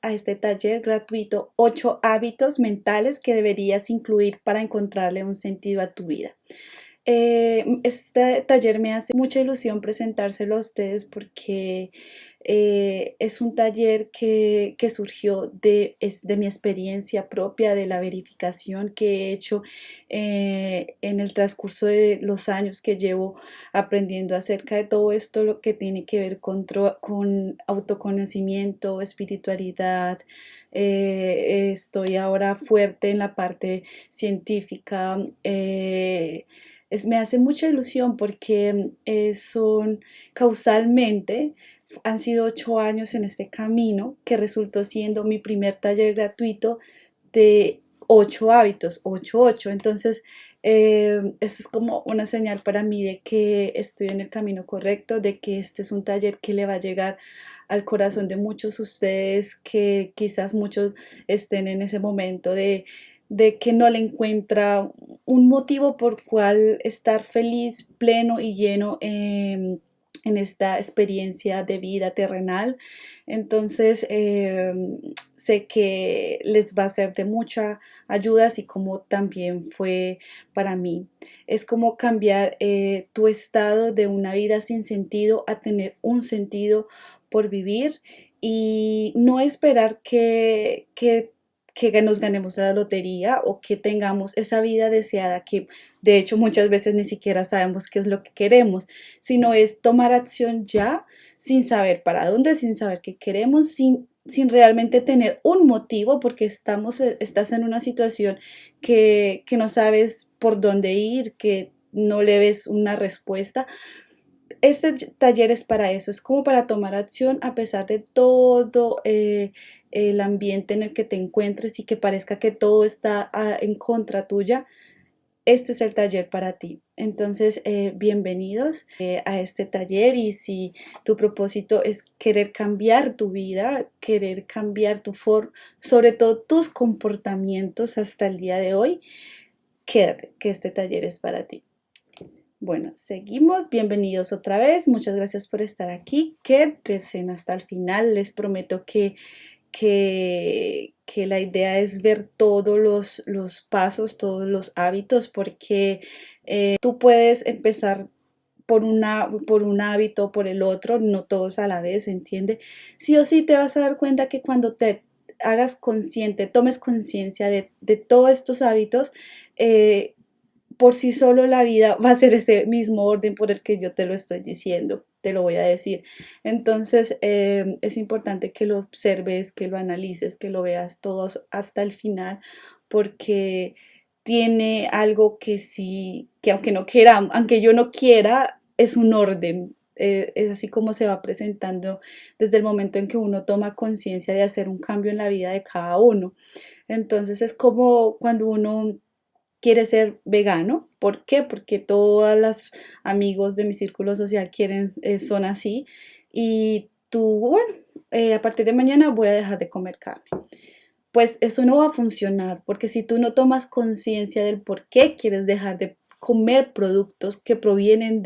a este taller gratuito 8 hábitos mentales que deberías incluir para encontrarle un sentido a tu vida. Este taller me hace mucha ilusión presentárselo a ustedes porque es un taller que surgió de mi experiencia propia, de la verificación que he hecho en el transcurso de los años que llevo aprendiendo acerca de todo esto, lo que tiene que ver con autoconocimiento, espiritualidad. Estoy ahora fuerte en la parte científica. Me hace mucha ilusión porque son causalmente, han sido 8 años en este camino que resultó siendo mi primer taller gratuito de 8 hábitos, 8. Entonces, esto es como una señal para mí de que estoy en el camino correcto, de que este es un taller que le va a llegar al corazón de muchos de ustedes, que quizás muchos estén en ese momento de que no le encuentra un motivo por cual estar feliz, pleno y lleno en esta experiencia de vida terrenal. Entonces, sé que les va a ser de mucha ayuda, así como también fue para mí. Es como cambiar tu estado de una vida sin sentido a tener un sentido por vivir y no esperar que nos ganemos la lotería o que tengamos esa vida deseada que de hecho muchas veces ni siquiera sabemos qué es lo que queremos, sino es tomar acción ya sin saber para dónde, sin saber qué queremos, sin realmente tener un motivo porque estás en una situación que no sabes por dónde ir, que no le ves una respuesta. Este taller es para eso, es como para tomar acción a pesar de todo el ambiente en el que te encuentres y que parezca que todo está en contra tuya. Este es el taller para ti. Entonces, bienvenidos a este taller y si tu propósito es querer cambiar tu vida, querer cambiar sobre todo tus comportamientos hasta el día de hoy, quédate, que este taller es para ti. Bueno, seguimos. Bienvenidos otra vez. Muchas gracias por estar aquí. Quédense hasta el final. Les prometo que la idea es ver todos los pasos, todos los hábitos, porque tú puedes empezar por un hábito, por el otro, no todos a la vez, ¿entiende? Sí o sí te vas a dar cuenta que cuando te hagas consciente, tomes conciencia de todos estos hábitos, por sí solo la vida va a ser ese mismo orden por el que yo te lo estoy diciendo, te lo voy a decir. Entonces es importante que lo observes, que lo analices, que lo veas todos hasta el final, porque tiene algo que sí, que aunque no quiera, aunque yo no quiera, es un orden. Es así como se va presentando desde el momento en que uno toma conciencia de hacer un cambio en la vida de cada uno. Entonces es como cuando uno quiere ser vegano. ¿Por qué? Porque todas las amigos de mi círculo social son así. Y tú, bueno, a partir de mañana voy a dejar de comer carne. Pues eso no va a funcionar, porque si tú no tomas conciencia del por qué quieres dejar de comer productos que provienen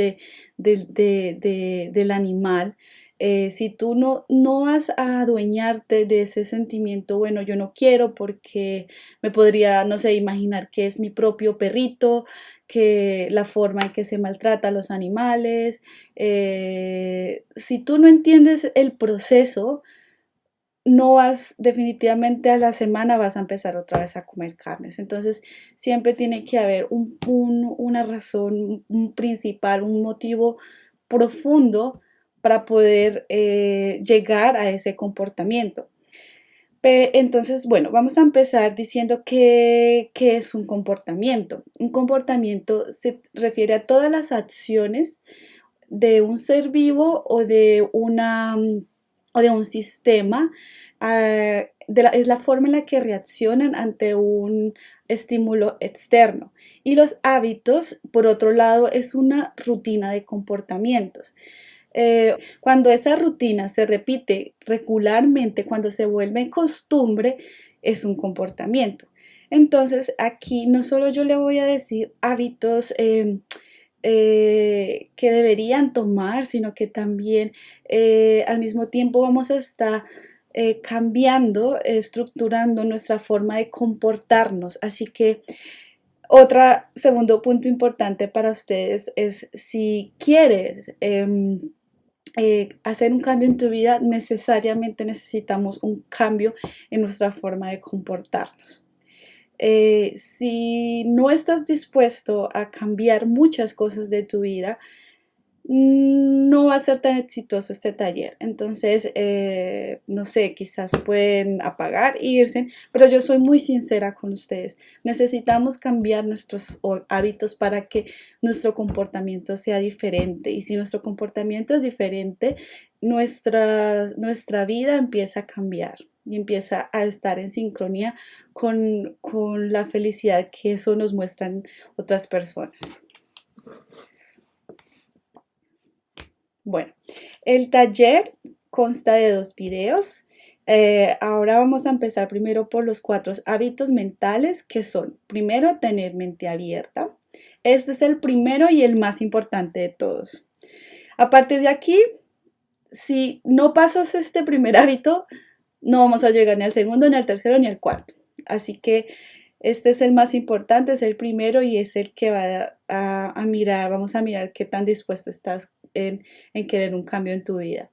del animal, si tú no vas a adueñarte de ese sentimiento, bueno, yo no quiero porque me podría, no sé, imaginar que es mi propio perrito, que la forma en que se maltrata a los animales, si tú no entiendes el proceso, no vas, definitivamente a la semana vas a empezar otra vez a comer carnes. Entonces, siempre tiene que haber una razón, un principal, un motivo profundo para poder llegar a ese comportamiento. Entonces, bueno, vamos a empezar diciendo qué es un comportamiento. Un comportamiento se refiere a todas las acciones de un ser vivo o de un sistema. Es la forma en la que reaccionan ante un estímulo externo. Y los hábitos, por otro lado, es una rutina de comportamientos. Cuando esa rutina se repite regularmente, cuando se vuelve costumbre, es un comportamiento. Entonces, aquí no solo yo le voy a decir hábitos que deberían tomar, sino que también al mismo tiempo vamos a estar cambiando, estructurando nuestra forma de comportarnos. Así que otro segundo punto importante para ustedes es si quieres hacer un cambio en tu vida, necesariamente necesitamos un cambio en nuestra forma de comportarnos. Si no estás dispuesto a cambiar muchas cosas de tu vida, no va a ser tan exitoso este taller. Entonces, no sé, quizás pueden apagar e irse, pero yo soy muy sincera con ustedes. Necesitamos cambiar nuestros hábitos para que nuestro comportamiento sea diferente. Y si nuestro comportamiento es diferente, nuestra vida empieza a cambiar y empieza a estar en sincronía con la felicidad que eso nos muestran otras personas. Bueno, el taller consta de 2 videos. Ahora vamos a empezar primero por los 4 hábitos mentales, que son, primero, tener mente abierta. Este es el primero y el más importante de todos. A partir de aquí, si no pasas este primer hábito, no vamos a llegar ni al segundo, ni al tercero, ni al cuarto. Así que este es el más importante, es el primero y es el que va a mirar, vamos a mirar qué tan dispuesto estás en querer un cambio en tu vida.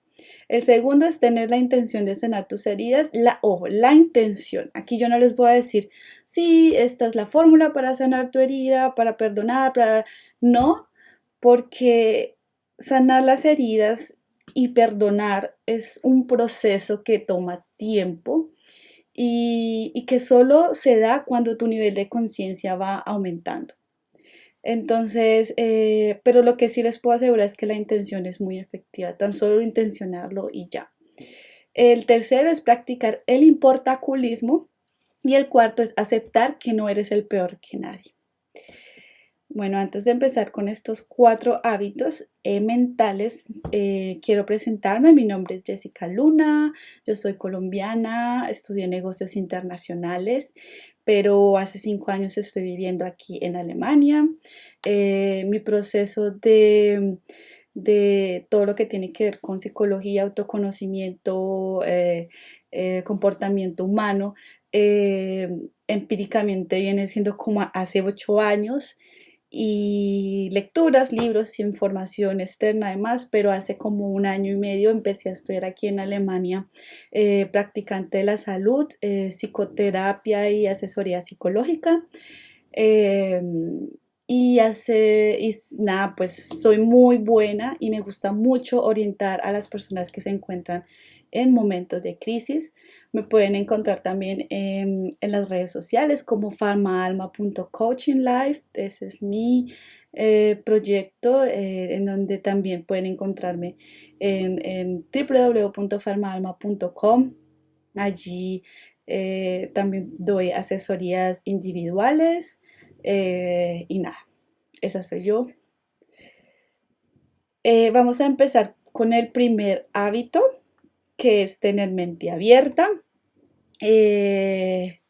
El segundo es tener la intención de sanar tus heridas. Ojo, la intención. Aquí yo no les voy a decir, sí, esta es la fórmula para sanar tu herida, para perdonar, No, porque sanar las heridas y perdonar es un proceso que toma tiempo y que solo se da cuando tu nivel de conciencia va aumentando. Entonces, pero lo que sí les puedo asegurar es que la intención es muy efectiva, tan solo intencionarlo y ya. El tercero es practicar el importaculismo y el cuarto es aceptar que no eres el peor que nadie. Bueno, antes de empezar con estos 4 hábitos mentales, quiero presentarme. Mi nombre es Jessica Luna, yo soy colombiana, estudié negocios internacionales, pero hace 5 años estoy viviendo aquí en Alemania. Mi proceso de todo lo que tiene que ver con psicología, autoconocimiento, comportamiento humano, empíricamente viene siendo como hace 8 años y lecturas, libros y información externa además, pero hace como 1 año y medio empecé a estudiar aquí en Alemania, practicante de la salud, psicoterapia y asesoría psicológica. Eh, nada, pues soy muy buena y me gusta mucho orientar a las personas que se encuentran en momentos de crisis. Me pueden encontrar también en las redes sociales como farmaalma.coachinglife. Ese es mi proyecto en donde también pueden encontrarme en www.farmaalma.com. Allí también doy asesorías individuales y nada, esa soy yo. Vamos a empezar con el primer hábito, que es tener mente abierta. Les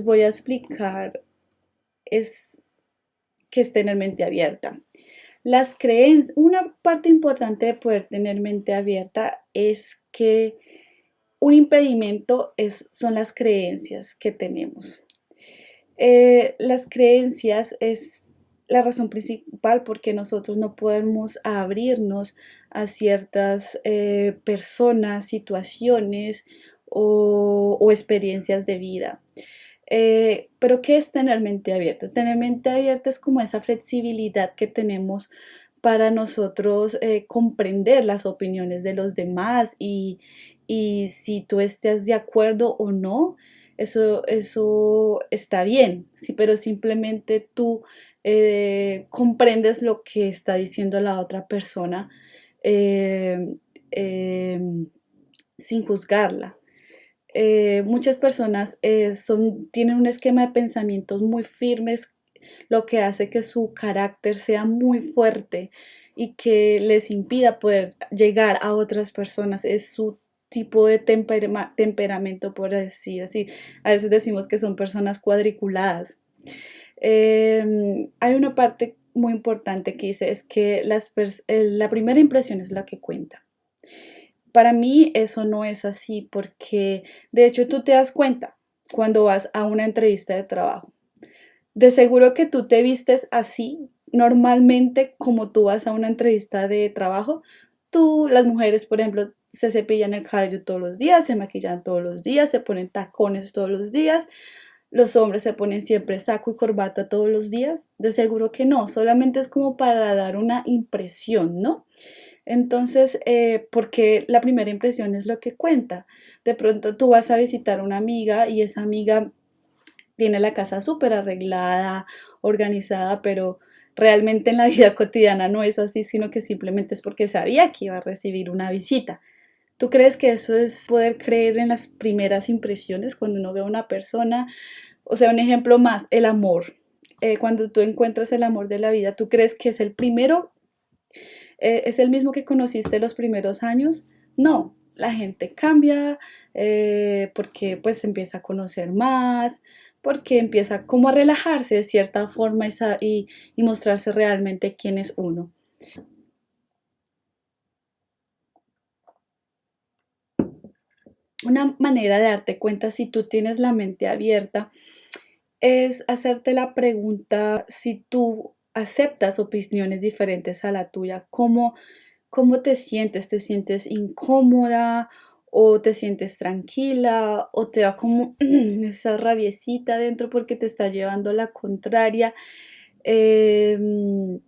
voy a explicar qué es tener mente abierta. Las creencias, una parte importante de poder tener mente abierta es que un impedimento son las creencias que tenemos. Las creencias es la razón principal porque nosotros no podemos abrirnos a ciertas personas, situaciones o experiencias de vida. Pero ¿qué es tener mente abierta? Tener mente abierta es como esa flexibilidad que tenemos para nosotros comprender las opiniones de los demás y si tú estés de acuerdo o no, eso está bien, sí, pero simplemente tú comprendes lo que está diciendo la otra persona eh, eh, sin juzgarla. Muchas personas tienen un esquema de pensamientos muy firmes, lo que hace que su carácter sea muy fuerte y que les impida poder llegar a otras personas. Es su tipo de temperamento, por decir así. A veces decimos que son personas cuadriculadas. Hay una parte muy importante que dice, es que la primera impresión es la que cuenta. Para mí eso no es así porque de hecho tú te das cuenta cuando vas a una entrevista de trabajo. De seguro que tú te vistes así normalmente como tú vas a una entrevista de trabajo. Tú, las mujeres, por ejemplo, se cepillan el cabello todos los días, se maquillan todos los días, se ponen tacones todos los días. Los hombres se ponen siempre saco y corbata todos los días. De seguro que no, solamente es como para dar una impresión, ¿no? Entonces, porque la primera impresión es lo que cuenta. De pronto tú vas a visitar a una amiga y esa amiga tiene la casa súper arreglada, organizada, pero realmente en la vida cotidiana no es así, sino que simplemente es porque sabía que iba a recibir una visita. ¿Tú crees que eso es poder creer en las primeras impresiones cuando uno ve a una persona? O sea, un ejemplo más, el amor. Cuando tú encuentras el amor de la vida, ¿tú crees que es el primero, es el mismo que conociste los primeros años? No, la gente cambia porque pues se empieza a conocer más, porque empieza como a relajarse de cierta forma y mostrarse realmente quién es uno. Una manera de darte cuenta si tú tienes la mente abierta es hacerte la pregunta si tú aceptas opiniones diferentes a la tuya, cómo te sientes, te sientes incómoda o te sientes tranquila o te da como esa rabiecita dentro porque te está llevando la contraria. Em,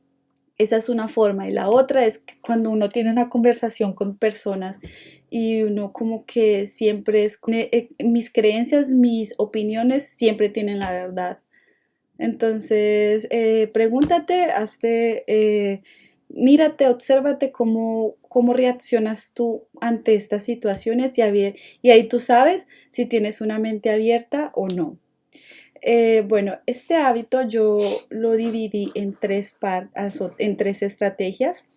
Esa es una forma. Y la otra es que cuando uno tiene una conversación con personas y uno como que siempre es, mis creencias, mis opiniones siempre tienen la verdad. Entonces, pregúntate, mírate, obsérvate cómo reaccionas tú ante estas situaciones y ahí tú sabes si tienes una mente abierta o no. Bueno, este hábito yo lo dividí en en tres estrategias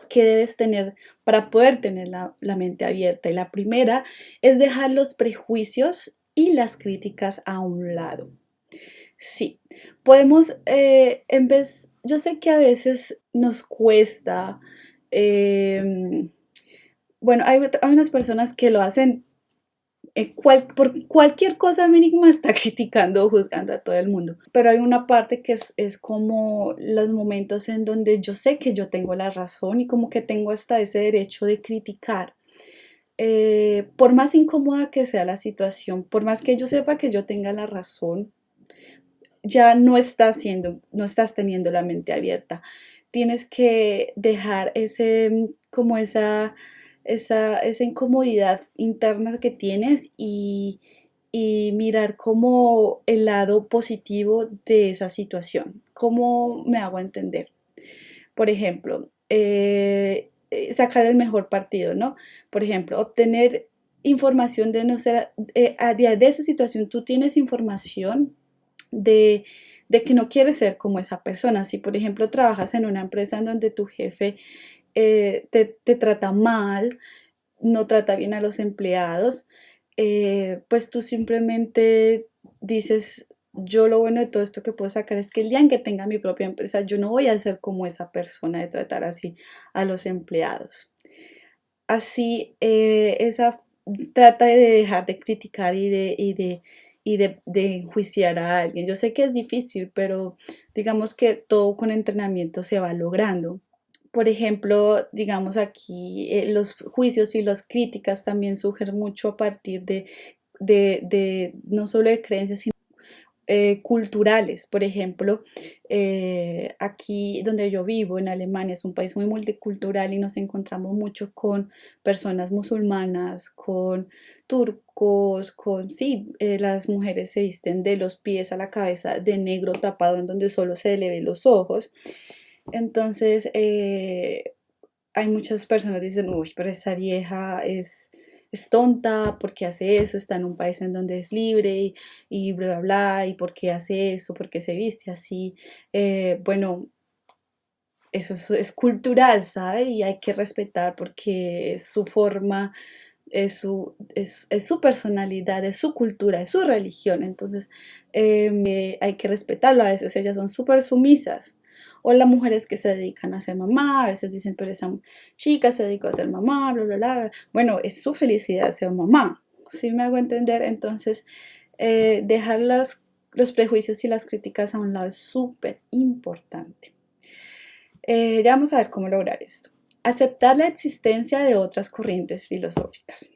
que debes tener para poder tener la mente abierta. Y la primera es dejar los prejuicios y las críticas a un lado. Sí, podemos, yo sé que a veces nos cuesta, em, bueno, hay unas personas que lo hacen por cualquier cosa mínima está criticando o juzgando a todo el mundo. Pero hay una parte que es como los momentos en donde yo sé que yo tengo la razón y como que tengo hasta ese derecho de criticar. Por más incómoda que sea la situación, por más que yo sepa que yo tenga la razón, ya no estás teniendo la mente abierta. Tienes que dejar como esa incomodidad interna que tienes y mirar como el lado positivo de esa situación. ¿Cómo me hago entender? Por ejemplo, sacar el mejor partido, ¿no? Por ejemplo, obtener información de no ser, de esa situación, tú tienes información de, de que no quieres ser como esa persona. Si, por ejemplo, trabajas en una empresa en donde tu jefe te trata mal, no trata bien a los empleados, pues tú simplemente dices, yo lo bueno de todo esto que puedo sacar es que el día en que tenga mi propia empresa, yo no voy a ser como esa persona de tratar así a los empleados. Así, trata de dejar de criticar y de enjuiciar a alguien. Yo sé que es difícil, pero digamos que todo con entrenamiento se va logrando. Por ejemplo, digamos aquí, los juicios y las críticas también surgen mucho a partir de no solo de creencias, culturales. Por ejemplo, aquí donde yo vivo, en Alemania, es un país muy multicultural y nos encontramos mucho con personas musulmanas, con turcos, sí, las mujeres se visten de los pies a la cabeza de negro tapado en donde solo se le ven los ojos. Entonces, hay muchas personas que dicen, uy, pero esa vieja es tonta, ¿por qué hace eso? Está en un país en donde es libre y bla, bla, bla, y ¿por qué hace eso? ¿Por qué se viste así? Bueno, eso es cultural, ¿sabe? Y hay que respetar porque es su forma, es su personalidad, es su cultura, es su religión. Entonces, hay que respetarlo. A veces ellas son súper sumisas. O las mujeres que se dedican a ser mamá, a veces dicen, pero esa chica se dedicó a ser mamá, bla, bla, bla. Bueno, es su felicidad ser mamá, ¿sí me hago entender? Entonces, dejar los prejuicios y las críticas a un lado es súper importante. Ya vamos a ver cómo lograr esto. Aceptar la existencia de otras corrientes filosóficas.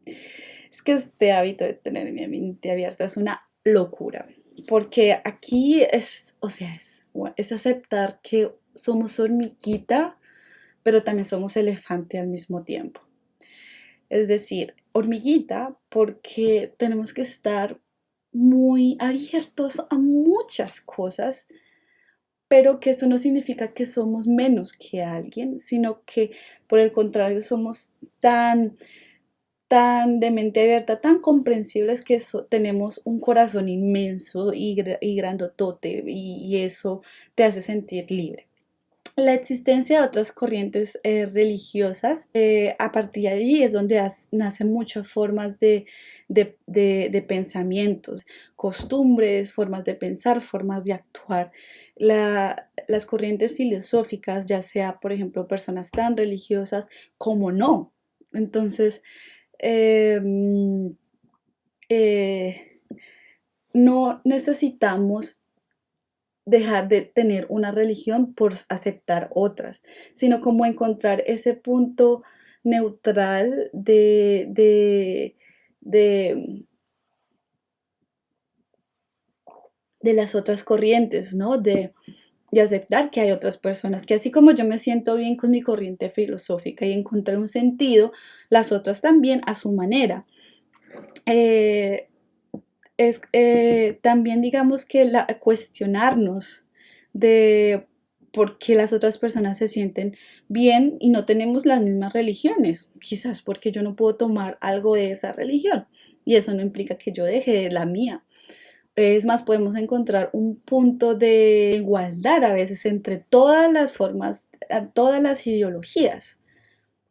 Es que este hábito de tener mi mente abierta es una locura, porque aquí es, o sea, es aceptar que somos hormiguita, pero también somos elefante al mismo tiempo. Es decir, hormiguita porque tenemos que estar muy abiertos a muchas cosas, pero que eso no significa que somos menos que alguien, sino que por el contrario somos tan de mente abierta, tan comprensibles que tenemos un corazón inmenso y grandotote y eso te hace sentir libre. La existencia de otras corrientes religiosas, a partir de allí es donde nacen muchas formas de pensamientos, costumbres, formas de pensar, formas de actuar. Las corrientes filosóficas, ya sea, por ejemplo, personas tan religiosas como no. Entonces, em, eh, no necesitamos dejar de tener una religión por aceptar otras, sino como encontrar ese punto neutral de, de las otras corrientes, ¿no? De aceptar que hay otras personas, que así como yo me siento bien con mi corriente filosófica y encontré un sentido, las otras también a su manera. Eh, también digamos que cuestionarnos de por qué las otras personas se sienten bien y no tenemos las mismas religiones. Quizás porque yo no puedo tomar algo de esa religión y eso no implica que yo deje la mía. Es más, podemos encontrar un punto de igualdad a veces entre todas las formas, todas las ideologías,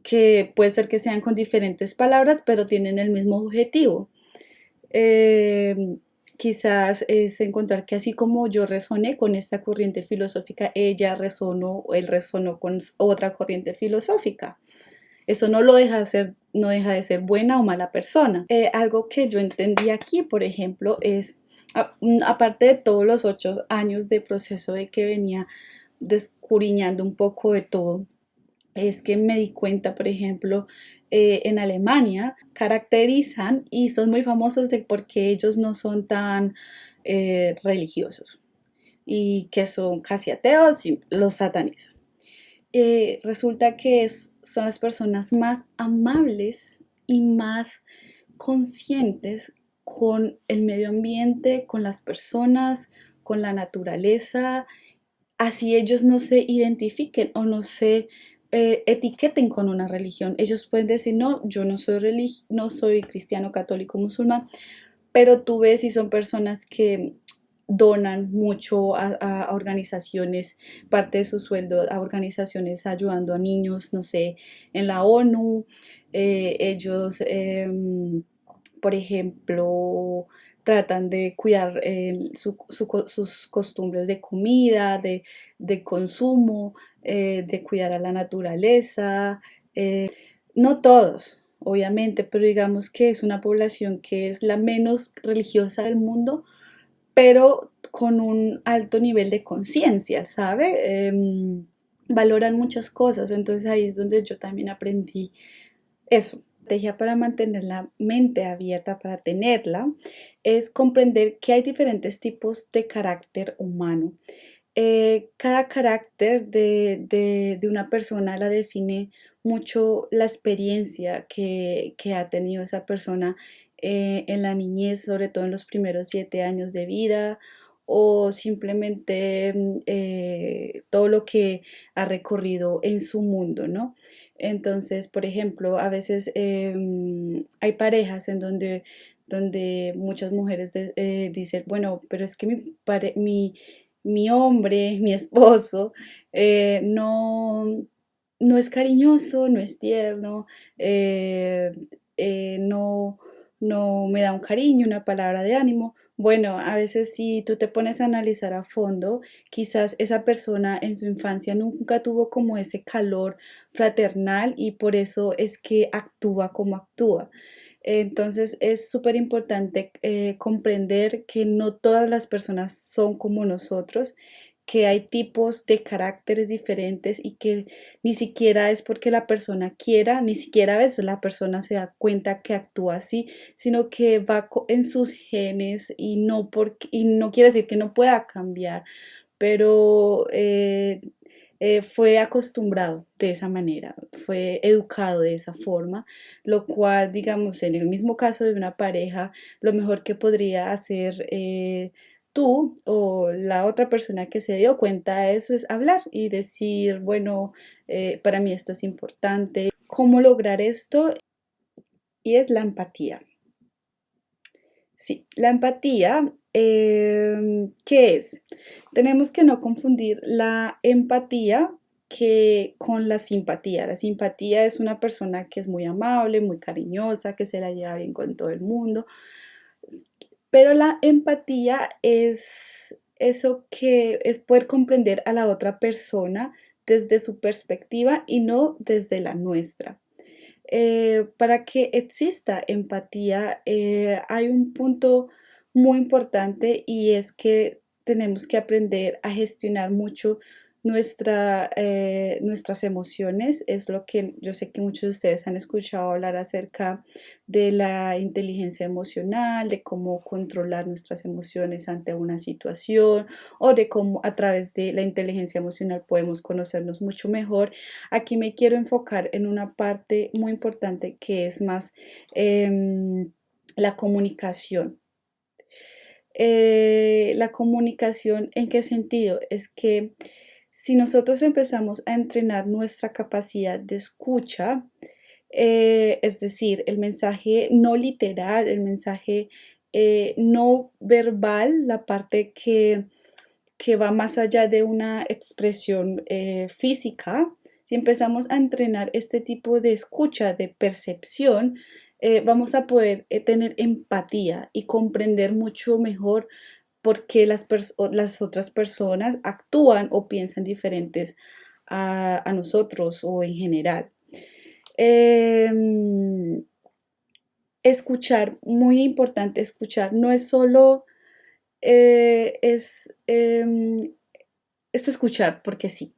que puede ser que sean con diferentes palabras, pero tienen el mismo objetivo. Eh, Quizás es encontrar que así como yo resoné con esta corriente filosófica, ella resonó o él resonó con otra corriente filosófica. Eso no lo deja de ser, no deja de ser buena o mala persona. Algo que yo entendí aquí, por ejemplo, es, aparte de todos los 8 años de proceso de que venía descuriñando un poco de todo, es que me di cuenta, por ejemplo, en Alemania caracterizan y son muy famosos de porque ellos no son tan religiosos y que son casi ateos y los satanizan. Resulta que son las personas más amables y más conscientes con el medio ambiente, con las personas, con la naturaleza, así ellos no se identifiquen o no se etiqueten con una religión. Ellos pueden decir, no, yo no soy cristiano, católico, musulmán, pero tú ves y son personas que donan mucho a organizaciones, parte de su sueldo a organizaciones ayudando a niños, no sé, en la ONU. Ellos, por ejemplo, tratan de cuidar sus costumbres de comida, de consumo, de cuidar a la naturaleza. No todos, obviamente, pero digamos que es una población que es la menos religiosa del mundo, pero con un alto nivel de conciencia, ¿sabe? Valoran muchas cosas, entonces ahí es donde yo también aprendí eso. La estrategia para mantener la mente abierta, para tenerla, es comprender que hay diferentes tipos de carácter humano. Cada carácter de una persona la define mucho la experiencia que ha tenido esa persona en la niñez, sobre todo en los primeros 7 años de vida, o simplemente todo lo que ha recorrido en su mundo, ¿no? Entonces, por ejemplo, a veces hay parejas en donde muchas mujeres dicen, bueno, pero es que mi hombre, mi esposo, no es cariñoso, no es tierno, no me da un cariño, una palabra de ánimo. Bueno, a veces si tú te pones a analizar a fondo, quizás esa persona en su infancia nunca tuvo como ese calor fraternal y por eso es que actúa como actúa. Entonces es súper importante comprender que no todas las personas son como nosotros, que hay tipos de caracteres diferentes y que ni siquiera es porque la persona quiera, ni siquiera a veces la persona se da cuenta que actúa así, sino que va en sus genes y no quiere decir que no pueda cambiar, pero fue acostumbrado de esa manera, fue educado de esa forma, lo cual, digamos, en el mismo caso de una pareja, lo mejor que podría hacer tú o la otra persona que se dio cuenta de eso es hablar y decir, bueno, para mí esto es importante. ¿Cómo lograr esto? Y es la empatía. Sí, la empatía, ¿qué es? Tenemos que no confundir la empatía con la simpatía. La simpatía es una persona que es muy amable, muy cariñosa, que se la lleva bien con todo el mundo, pero la empatía es eso que es poder comprender a la otra persona desde su perspectiva y no desde la nuestra. Para que exista empatía, hay un punto muy importante y es que tenemos que aprender a gestionar mucho nuestras emociones. Es lo que yo sé que muchos de ustedes han escuchado hablar acerca de la inteligencia emocional, de cómo controlar nuestras emociones ante una situación o de cómo a través de la inteligencia emocional podemos conocernos mucho mejor. Aquí me quiero enfocar en una parte muy importante que es más la comunicación. La comunicación, ¿en qué sentido? Es que si nosotros empezamos a entrenar nuestra capacidad de escucha, es decir, el mensaje no literal, el mensaje no verbal, la parte que va más allá de una expresión física, si empezamos a entrenar este tipo de escucha, de percepción, vamos a poder tener empatía y comprender mucho mejor por qué las otras personas actúan o piensan diferentes a nosotros o en general. Em, Escuchar, muy importante escuchar, no es solo es escuchar porque sí,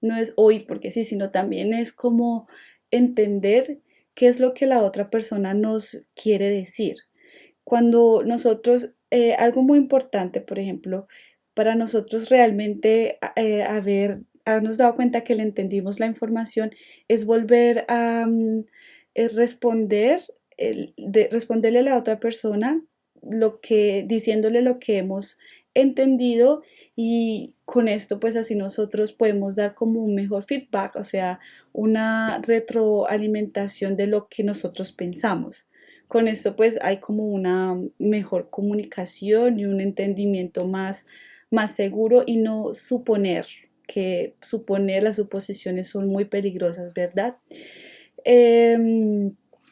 no es oír porque sí, sino también es como entender qué es lo que la otra persona nos quiere decir. Cuando nosotros, algo muy importante, por ejemplo, para nosotros realmente habernos dado cuenta que le entendimos la información, es volver a responder, responderle a la otra persona diciéndole lo que hemos entendido y con esto pues así nosotros podemos dar como un mejor feedback, o sea, una retroalimentación de lo que nosotros pensamos. Con esto pues hay como una mejor comunicación y un entendimiento más seguro y no suponer, que suponer las suposiciones son muy peligrosas, ¿verdad?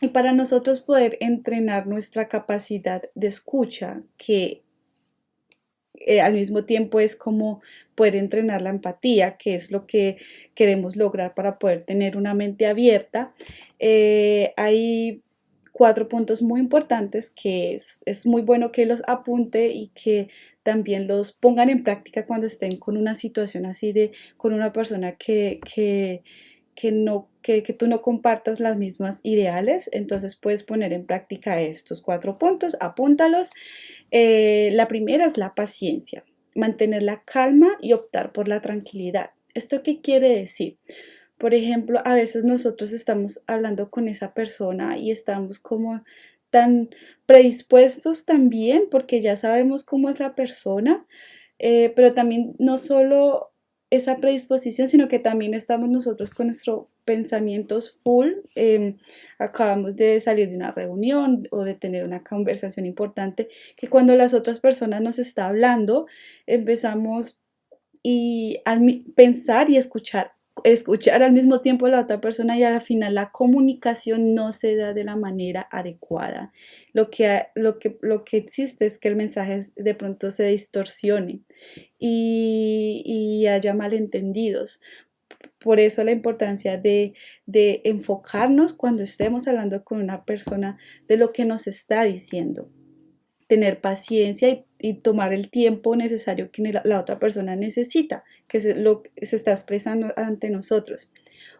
Y para nosotros poder entrenar nuestra capacidad de escucha, que al mismo tiempo es como poder entrenar la empatía, que es lo que queremos lograr para poder tener una mente abierta. Hay cuatro puntos muy importantes que es muy bueno que los apunte y que también los pongan en práctica cuando estén con una situación así con una persona que tú no compartas las mismas ideales, entonces puedes poner en práctica estos cuatro puntos, apúntalos. La primera es la paciencia, mantener la calma y optar por la tranquilidad. ¿Esto qué quiere decir? Por ejemplo, a veces nosotros estamos hablando con esa persona y estamos como tan predispuestos también porque ya sabemos cómo es la persona, pero también no solo esa predisposición, sino que también estamos nosotros con nuestros pensamientos full. Acabamos de salir de una reunión o de tener una conversación importante, que cuando las otras personas nos está hablando, empezamos y al pensar y escuchar escuchar al mismo tiempo a la otra persona y al final la comunicación no se da de la manera adecuada. Lo que existe es que el mensaje de pronto se distorsione y haya malentendidos. Por eso la importancia de enfocarnos cuando estemos hablando con una persona de lo que nos está diciendo, tener paciencia y tomar el tiempo necesario que la otra persona necesita, que se está expresando ante nosotros.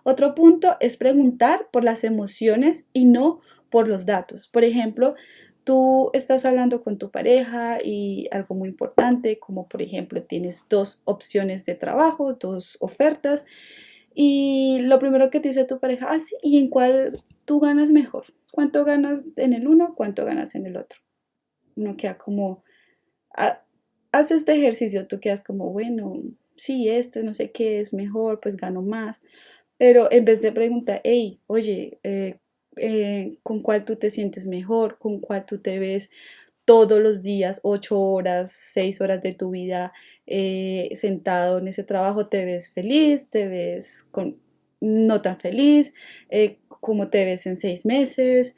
Otro punto es preguntar por las emociones y no por los datos. Por ejemplo, tú estás hablando con tu pareja y algo muy importante, como por ejemplo tienes dos opciones de trabajo, dos ofertas, y lo primero que te dice tu pareja, ah, sí, ¿y en cuál tú ganas mejor? ¿Cuánto ganas en el uno? ¿Cuánto ganas en el otro? Uno queda como, ha- haz este ejercicio, tú quedas como, bueno, sí, este no sé qué es mejor, pues gano más. Pero en vez de preguntar, hey, oye, ¿con cuál tú te sientes mejor? ¿Con cuál tú te ves todos los días, 8 horas, 6 horas de tu vida sentado en ese trabajo? ¿Te ves feliz? ¿Te ves no tan feliz? ¿Cómo te ves en 6 meses?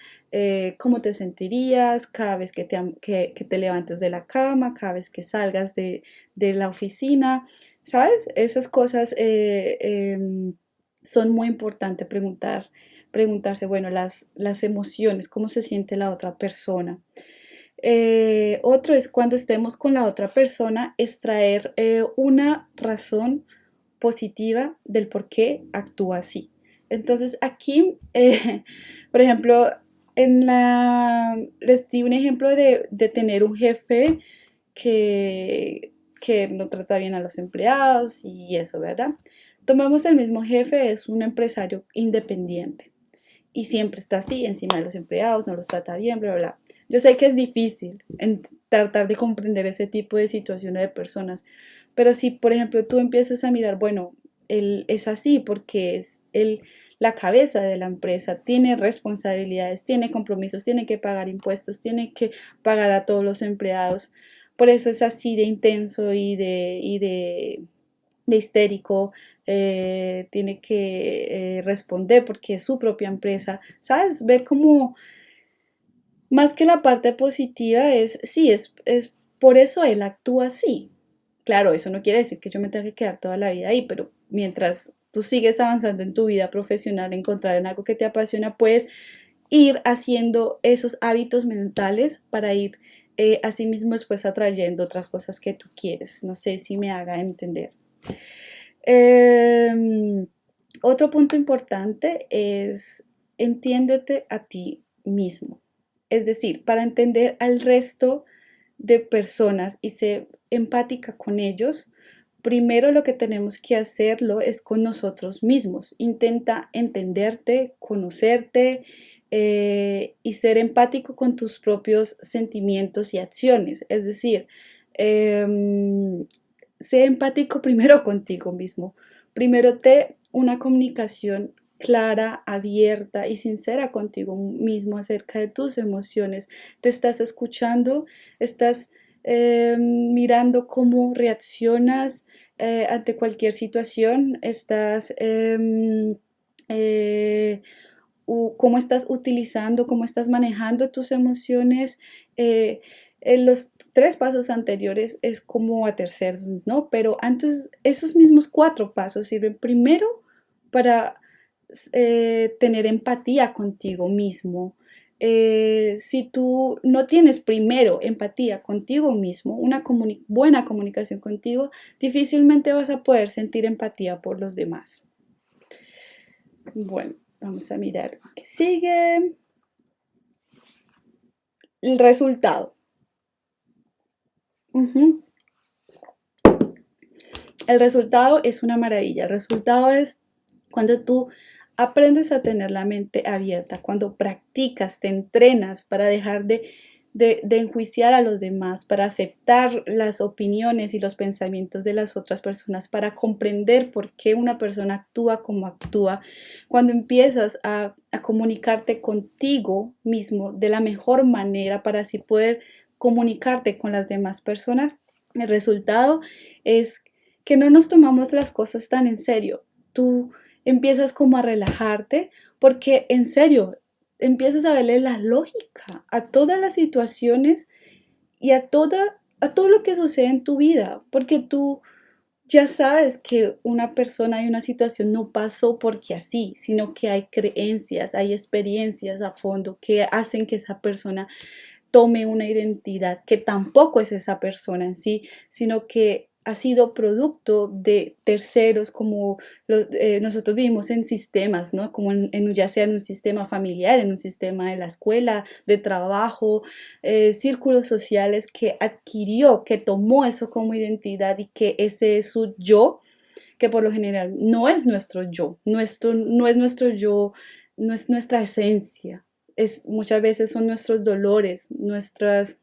¿Cómo te sentirías cada vez que te levantes de la cama, cada vez que salgas de la oficina? ¿Sabes? Esas cosas son muy importantes preguntarse, bueno, las emociones, cómo se siente la otra persona. Otro es cuando estemos con la otra persona, extraer una razón positiva del por qué actúa así. Entonces aquí, por ejemplo, les di un ejemplo de tener un jefe que no trata bien a los empleados y eso, ¿verdad? Tomamos el mismo jefe, es un empresario independiente y siempre está así, encima de los empleados, no los trata bien, bla, bla, bla. Yo sé que es difícil tratar de comprender ese tipo de situaciones de personas, pero si, por ejemplo, tú empiezas a mirar, bueno, él es así porque es la cabeza de la empresa, tiene responsabilidades, tiene compromisos, tiene que pagar impuestos, tiene que pagar a todos los empleados, por eso es así de intenso y de histérico, tiene que responder porque es su propia empresa, ¿sabes? Ver como más que la parte positiva es, sí, es por eso él actúa así. Claro, eso no quiere decir que yo me tenga que quedar toda la vida ahí, pero mientras tú sigues avanzando en tu vida profesional, encontrar en algo que te apasiona, puedes ir haciendo esos hábitos mentales para ir así mismo después atrayendo otras cosas que tú quieres. No sé si me haga entender. Em, Otro punto importante es entiéndete a ti mismo. Es decir, para entender al resto de personas y ser empática con ellos, primero lo que tenemos que hacerlo es con nosotros mismos. Intenta entenderte, conocerte y ser empático con tus propios sentimientos y acciones. Es decir, em, sé empático primero contigo mismo. Primero una comunicación clara, abierta y sincera contigo mismo acerca de tus emociones. Te estás escuchando, estás mirando cómo reaccionas ante cualquier situación, estás cómo estás utilizando, cómo estás manejando tus emociones. En los 3 pasos anteriores es como a terceros, ¿no? Pero antes, esos mismos 4 pasos sirven primero para tener empatía contigo mismo. Si tú no tienes primero empatía contigo mismo, una buena comunicación contigo, difícilmente vas a poder sentir empatía por los demás. Bueno, vamos a mirar qué sigue. El resultado. Ujú. El resultado es una maravilla. El resultado es cuando tú aprendes a tener la mente abierta, cuando practicas, te entrenas para dejar de enjuiciar a los demás, para aceptar las opiniones y los pensamientos de las otras personas, para comprender por qué una persona actúa como actúa, cuando empiezas a comunicarte contigo mismo de la mejor manera para así poder comunicarte con las demás personas, el resultado es que no nos tomamos las cosas tan en serio. tú empiezas como a relajarte, porque en serio, empiezas a verle la lógica a todas las situaciones y a todo lo que sucede en tu vida, porque tú ya sabes que una persona y una situación no pasó porque así, sino que hay creencias, hay experiencias a fondo que hacen que esa persona tome una identidad que tampoco es esa persona en sí, sino que ha sido producto de terceros, como nosotros vivimos en sistemas, ¿no? Como ya sea en un sistema familiar, en un sistema de la escuela, de trabajo, círculos sociales que adquirió, que tomó eso como identidad y que ese es su yo, que por lo general no es nuestro yo, no es nuestro yo, no es nuestra esencia. Muchas veces son nuestros dolores, nuestras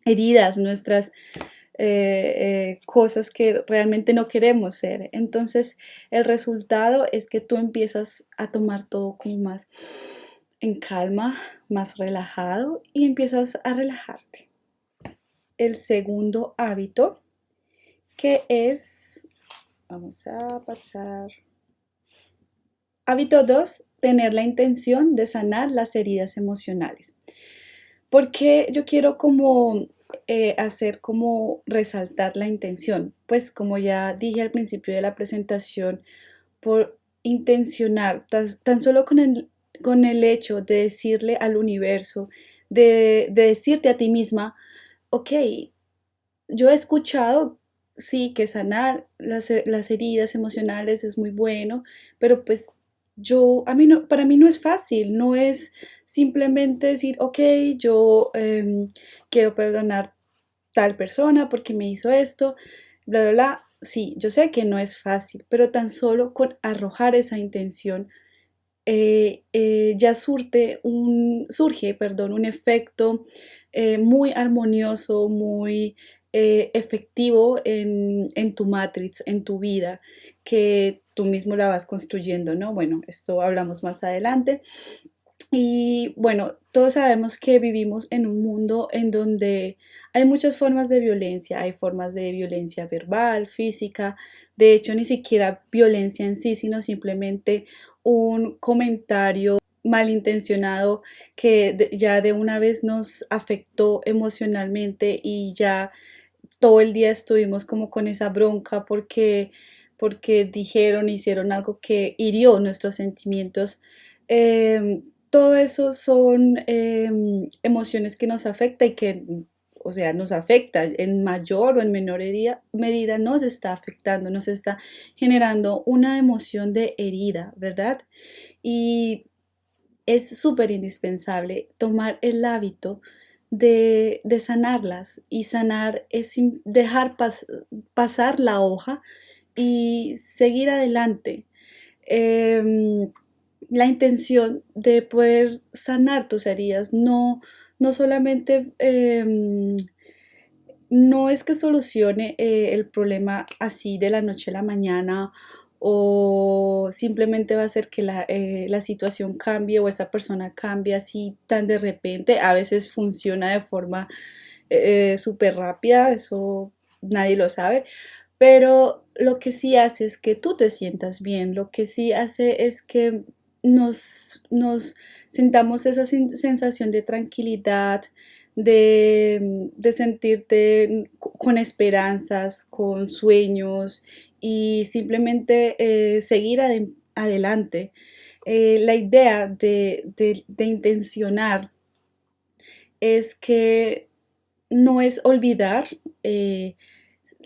heridas, nuestras cosas que realmente no queremos ser. Entonces, el resultado es que tú empiezas a tomar todo como más en calma, más relajado y empiezas a relajarte. El segundo hábito que es, vamos a pasar. Hábito 2, tener la intención de sanar las heridas emocionales. Porque yo quiero como hacer como resaltar la intención. Pues como ya dije al principio de la presentación, por intencionar, tan solo con el hecho de decirle al universo, de decirte a ti misma, ok, yo he escuchado, sí, que sanar las heridas emocionales es muy bueno, pero pues para mí no es fácil, no es simplemente decir, ok, yo quiero perdonar tal persona porque me hizo esto, bla, bla, bla. Sí, yo sé que no es fácil, pero tan solo con arrojar esa intención ya surge, perdón, un efecto muy armonioso, muy efectivo en tu matrix, en tu vida, que tú mismo la vas construyendo, ¿no? Bueno, esto hablamos más adelante. Y bueno, todos sabemos que vivimos en un mundo en donde hay muchas formas de violencia. Hay formas de violencia verbal, física, de hecho ni siquiera violencia en sí, sino simplemente un comentario malintencionado que ya de una vez nos afectó emocionalmente y ya todo el día estuvimos como con esa bronca porque dijeron, hicieron algo que hirió nuestros sentimientos. Todo eso son emociones que nos afecta y que, o sea, nos afecta en mayor o en menor medida, nos está afectando, nos está generando una emoción de herida, ¿verdad? Y es súper indispensable tomar el hábito de sanarlas, y sanar es dejar pasar la hoja y seguir adelante. Em, la intención de poder sanar tus heridas no solamente no es que solucione el problema así de la noche a la mañana, o simplemente va a hacer que la situación cambie o esa persona cambie así tan de repente. A veces funciona de forma súper rápida, eso nadie lo sabe, pero lo que sí hace es que tú te sientas bien, lo que sí hace es que nos sintamos esa sensación de tranquilidad, de sentirte con esperanzas, con sueños y simplemente seguir adelante. La idea de intencionar es que no es olvidar eh,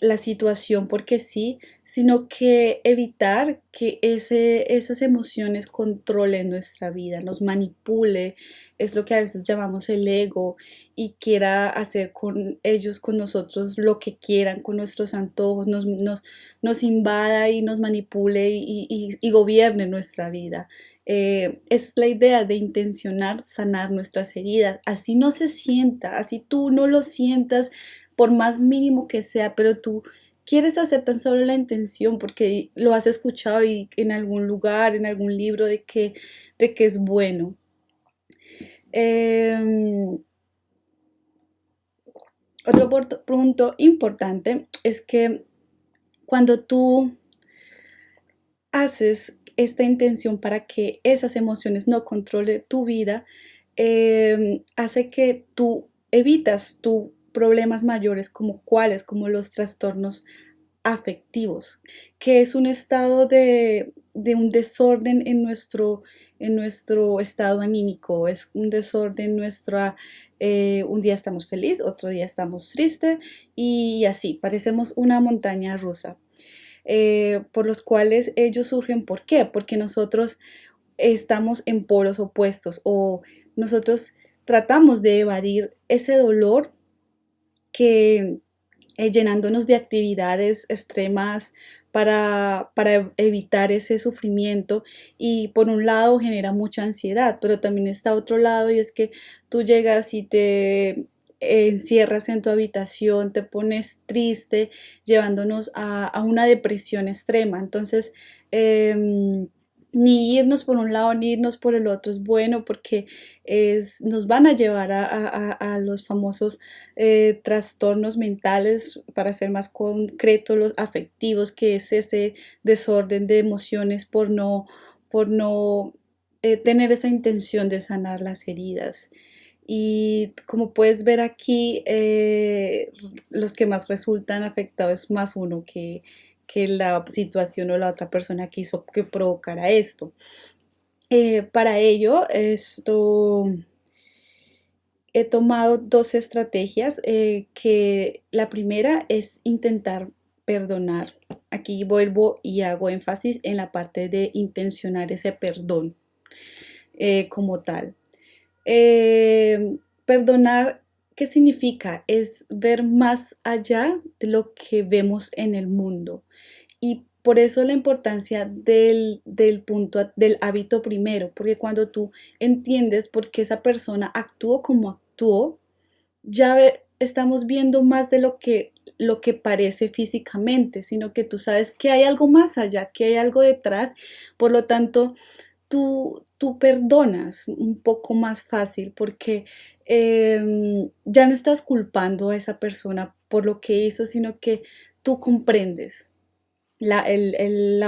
la situación porque sí, sino que evitar que esas emociones controlen nuestra vida, nos manipule, es lo que a veces llamamos el ego, y quiera hacer con ellos, con nosotros, lo que quieran, con nuestros antojos, nos invada y nos manipule y gobierne nuestra vida. Es la idea de intencionar sanar nuestras heridas, así no se sienta, así tú no lo sientas, por más mínimo que sea, pero tú quieres hacer tan solo la intención porque lo has escuchado y en algún lugar, en algún libro, de que es bueno. Eh, Otro punto importante es que cuando tú haces esta intención para que esas emociones no controlen tu vida, hace que tú evitas tu problemas mayores como cuáles, como los trastornos afectivos, que es un estado de un desorden en nuestro estado anímico, es un desorden nuestra, un día estamos felices, otro día estamos tristes y así, parecemos una montaña rusa, por los cuales ellos surgen. ¿Por qué? Porque nosotros estamos en polos opuestos o nosotros tratamos de evadir ese dolor que llenándonos de actividades extremas para evitar ese sufrimiento y por un lado genera mucha ansiedad, pero también está otro lado y es que tú llegas y te encierras en tu habitación, te pones triste, llevándonos a una depresión extrema. Entonces, ni irnos por un lado ni irnos por el otro es bueno porque nos van a llevar a los famosos trastornos mentales, para ser más concreto, los afectivos, que es ese desorden de emociones por no tener esa intención de sanar las heridas. Y como puedes ver aquí, los que más resultan afectados es más uno que la situación o la otra persona que hizo que provocara esto. Para ello, he tomado dos estrategias, que la primera es intentar perdonar. Aquí vuelvo y hago énfasis en la parte de intencionar ese perdón como tal. Perdonar, ¿qué significa? Es ver más allá de lo que vemos en el mundo. Y por eso la importancia del punto, del hábito primero, porque cuando tú entiendes por qué esa persona actuó como actuó, ya estamos viendo más de lo que parece físicamente, sino que tú sabes que hay algo más allá, que hay algo detrás. Por lo tanto, tú perdonas un poco más fácil porque ya no estás culpando a esa persona por lo que hizo, sino que tú comprendes. El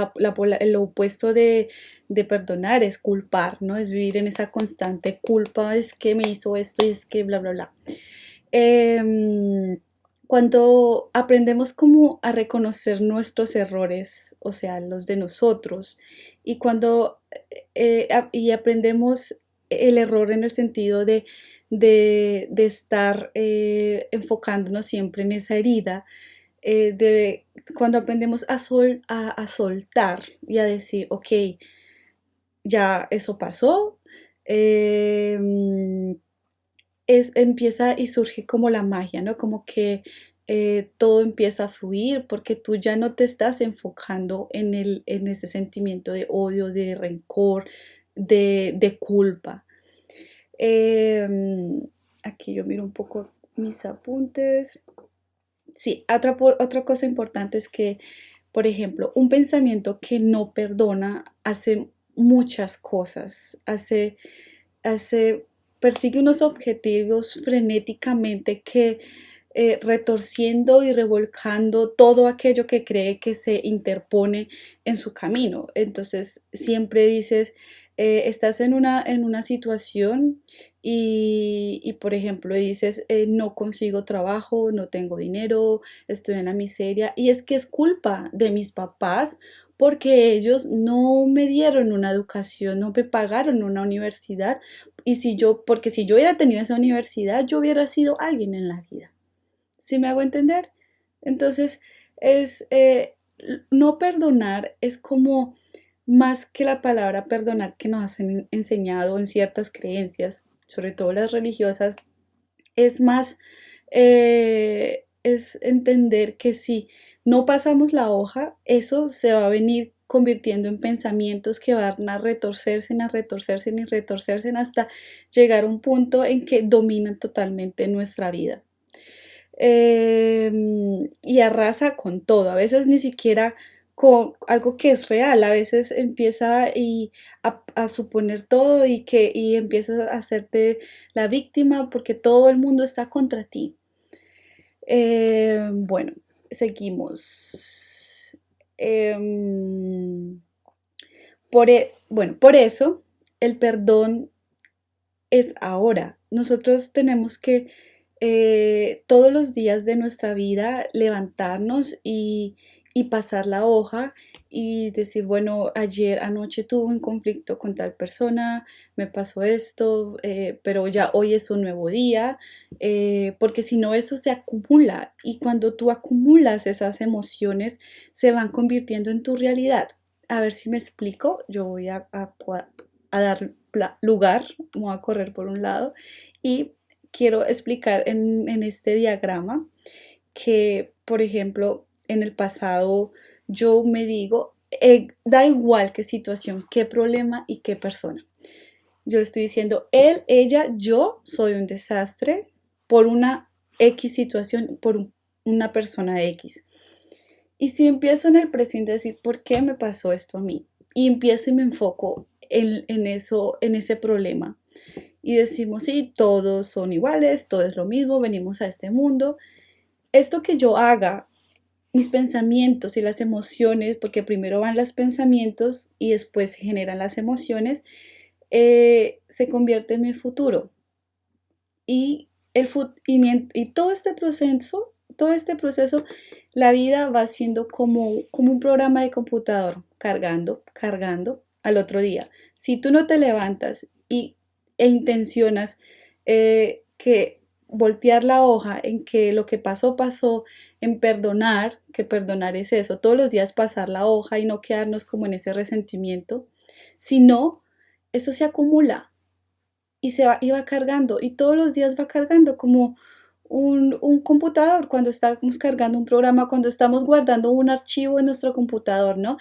opuesto de perdonar es culpar, ¿no? Es vivir en esa constante culpa, es que me hizo esto y es que bla, bla, bla. Em, Cuando aprendemos como a reconocer nuestros errores, o sea, los de nosotros, y cuando y aprendemos el error en el sentido de estar enfocándonos siempre en esa herida, cuando aprendemos a soltar y a decir, ok, ya eso pasó, em, empieza y surge como la magia, ¿no? Como que todo empieza a fluir porque tú ya no te estás enfocando en ese sentimiento de odio, de rencor, de culpa. Em, Aquí yo miro un poco mis apuntes. Sí, otra cosa importante es que, por ejemplo, un pensamiento que no perdona hace muchas cosas, hace, persigue unos objetivos frenéticamente que retorciendo y revolcando todo aquello que cree que se interpone en su camino. Entonces, siempre dices, estás en una situación y, por ejemplo, dices, no consigo trabajo, no tengo dinero, estoy en la miseria, y es que es culpa de mis papás porque ellos no me dieron una educación, no me pagaron una universidad, y porque si yo hubiera tenido esa universidad, yo hubiera sido alguien en la vida. ¿Sí me hago entender? Entonces, es, no perdonar es como más que la palabra perdonar que nos han enseñado en ciertas creencias, sobre todo las religiosas, es más, es entender que si no pasamos la hoja, eso se va a venir convirtiendo en pensamientos que van a retorcerse y retorcerse hasta llegar a un punto en que dominan totalmente nuestra vida. Y arrasa con todo, a veces ni siquiera con algo que es real, a veces empieza a suponer todo y empiezas a hacerte la víctima porque todo el mundo está contra ti. Bueno, seguimos. Em, Por eso el perdón es ahora. Nosotros tenemos que todos los días de nuestra vida levantarnos y pasar la hoja y decir, bueno, ayer anoche tuve un conflicto con tal persona, me pasó esto, pero ya hoy es un nuevo día, porque si no eso se acumula y cuando tú acumulas esas emociones se van convirtiendo en tu realidad. A ver si me explico, yo voy a dar lugar, me voy a correr por un lado y quiero explicar en este diagrama que, por ejemplo, en el pasado yo me digo, da igual qué situación, qué problema y qué persona. Yo le estoy diciendo, él, ella, yo soy un desastre por una X situación, una persona X. Y si empiezo en el presente a decir, ¿por qué me pasó esto a mí? Y empiezo y me enfoco en eso, en ese problema. Y decimos, sí, todos son iguales, todo es lo mismo, venimos a este mundo. Esto que yo haga, mis pensamientos y las emociones, porque primero van los pensamientos y después se generan las emociones, se convierte en mi futuro. Y, y todo este proceso, la vida va siendo como un programa de computador, cargando, cargando al otro día. Si tú no te levantas e intencionas que voltear la hoja en que lo que pasó, pasó, en perdonar, que perdonar es eso, todos los días pasar la hoja y no quedarnos como en ese resentimiento, si no, eso se acumula y va cargando y todos los días va cargando como un computador cuando estamos cargando un programa, cuando estamos guardando un archivo en nuestro computador, ¿no?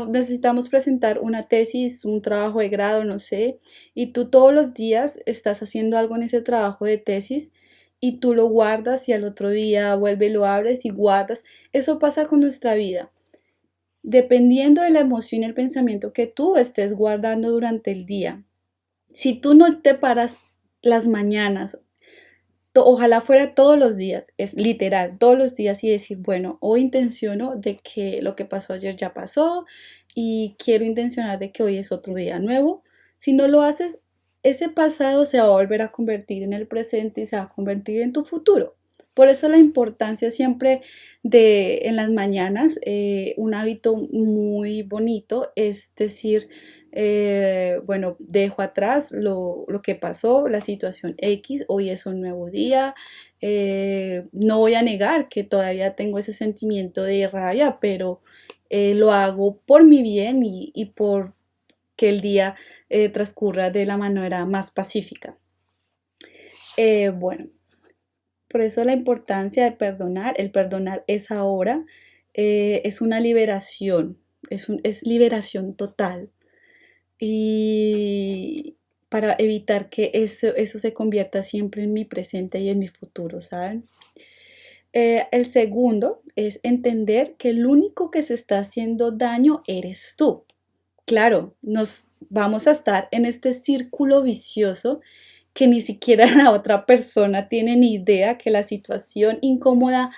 Necesitamos presentar una tesis, un trabajo de grado, no sé, y tú todos los días estás haciendo algo en ese trabajo de tesis y tú lo guardas y al otro día vuelve, lo abres y guardas. Eso pasa con nuestra vida. Dependiendo de la emoción y el pensamiento que tú estés guardando durante el día, si tú no te paras las mañanas, ojalá fuera todos los días, es literal, todos los días y decir, bueno, hoy intenciono de que lo que pasó ayer ya pasó y quiero intencionar de que hoy es otro día nuevo. Si no lo haces, ese pasado se va a volver a convertir en el presente y se va a convertir en tu futuro. Por eso la importancia siempre de en las mañanas, un hábito muy bonito es decir, bueno, dejo atrás lo que pasó, la situación X, hoy es un nuevo día, no voy a negar que todavía tengo ese sentimiento de rabia, pero lo hago por mi bien y por que el día transcurra de la manera más pacífica. Bueno, por eso la importancia de perdonar, el perdonar es ahora, es una liberación, es liberación total y para evitar que eso se convierta siempre en mi presente y en mi futuro, ¿saben? El segundo es entender que el único que se está haciendo daño eres tú. Claro, nos vamos a estar en este círculo vicioso que ni siquiera la otra persona tiene ni idea que la situación incómoda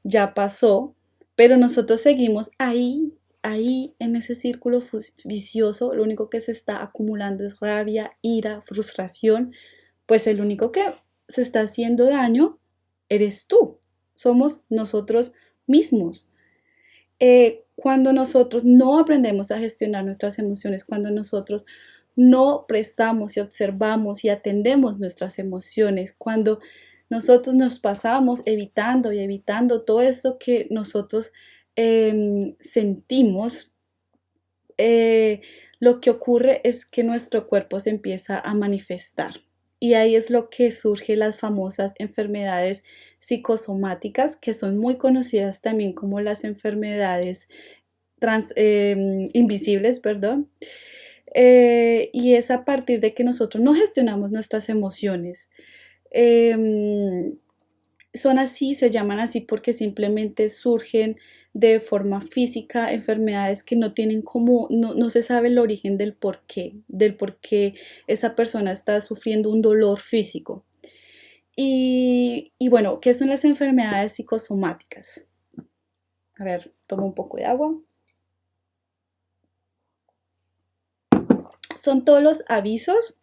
ya pasó, pero nosotros seguimos ahí en ese círculo vicioso, lo único que se está acumulando es rabia, ira, frustración, pues el único que se está haciendo daño eres tú, somos nosotros mismos. Cuando nosotros no aprendemos a gestionar nuestras emociones, cuando nosotros no prestamos y observamos y atendemos nuestras emociones, cuando nosotros nos pasamos evitando y evitando todo esto que nosotros sentimos, eh, lo que ocurre es que nuestro cuerpo se empieza a manifestar. Y ahí es lo que surgen las famosas enfermedades psicosomáticas, que son muy conocidas también como las enfermedades invisibles, perdón. Y es a partir de que nosotros no gestionamos nuestras emociones. Em, Son así, se llaman así porque simplemente surgen de forma física enfermedades que no tienen como, no se sabe el origen del por qué esa persona está sufriendo un dolor físico. Y bueno, ¿qué son las enfermedades psicosomáticas? A ver, tomo un poco de agua. Son todos los avisos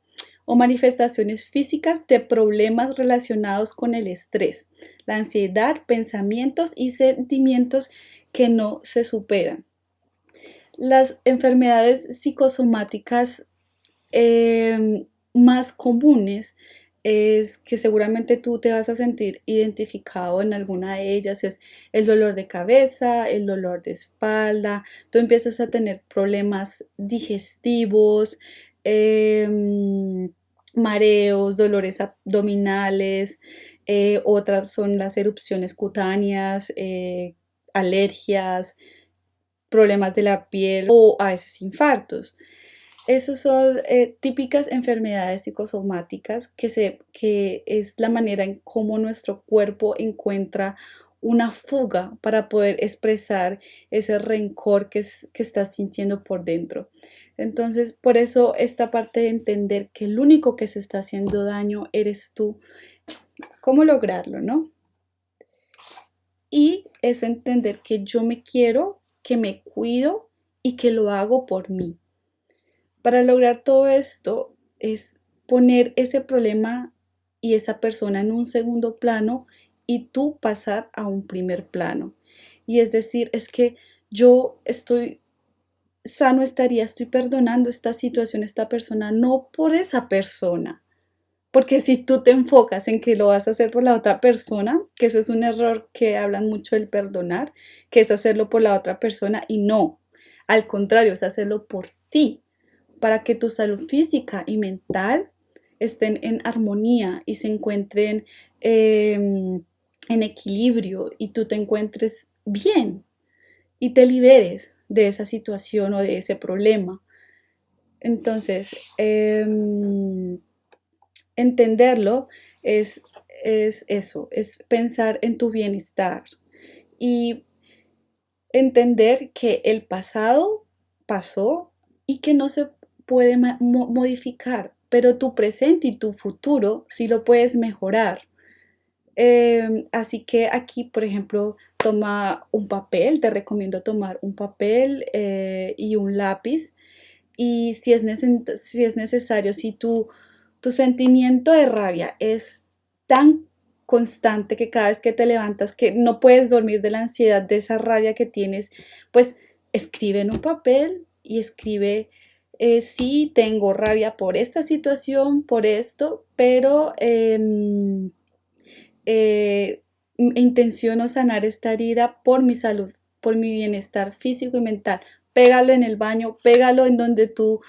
o manifestaciones físicas de problemas relacionados con el estrés, la ansiedad, pensamientos y sentimientos que no se superan. Las enfermedades psicosomáticas más comunes es que seguramente tú te vas a sentir identificado en alguna de ellas, es el dolor de cabeza, el dolor de espalda, tú empiezas a tener problemas digestivos, mareos, dolores abdominales, otras son las erupciones cutáneas, alergias, problemas de la piel o a veces infartos. Esas son típicas enfermedades psicosomáticas que es la manera en cómo nuestro cuerpo encuentra una fuga para poder expresar ese rencor que estás sintiendo por dentro. Entonces, por eso esta parte de entender que el único que se está haciendo daño eres tú, ¿cómo lograrlo, no? Y es entender que yo me quiero, que me cuido y que lo hago por mí. Para lograr todo esto es poner ese problema y esa persona en un segundo plano y tú pasar a un primer plano. Y es decir, es que yo estoy sano, estoy perdonando esta situación, esta persona, no por esa persona. Porque si tú te enfocas en que lo vas a hacer por la otra persona, que eso es un error que hablan mucho del perdonar, que es hacerlo por la otra persona y no, al contrario, es hacerlo por ti, para que tu salud física y mental estén en armonía y se encuentren en equilibrio y tú te encuentres bien y te liberes de esa situación o de ese problema. Entonces, entenderlo es, es eso, es pensar en tu bienestar y entender que el pasado pasó y que no se puede modificar, pero tu presente y tu futuro sí lo puedes mejorar. Así que aquí, por ejemplo, toma un papel, te recomiendo tomar un papel y un lápiz y si es necesario, si tu sentimiento de rabia es tan constante que cada vez que te levantas, que no puedes dormir de la ansiedad, de esa rabia que tienes, pues escribe en un papel y escribe, sí, tengo rabia por esta situación, por esto, pero intenciono sanar esta herida por mi salud, por mi bienestar físico y mental. Pégalo en el baño, pégalo en donde tú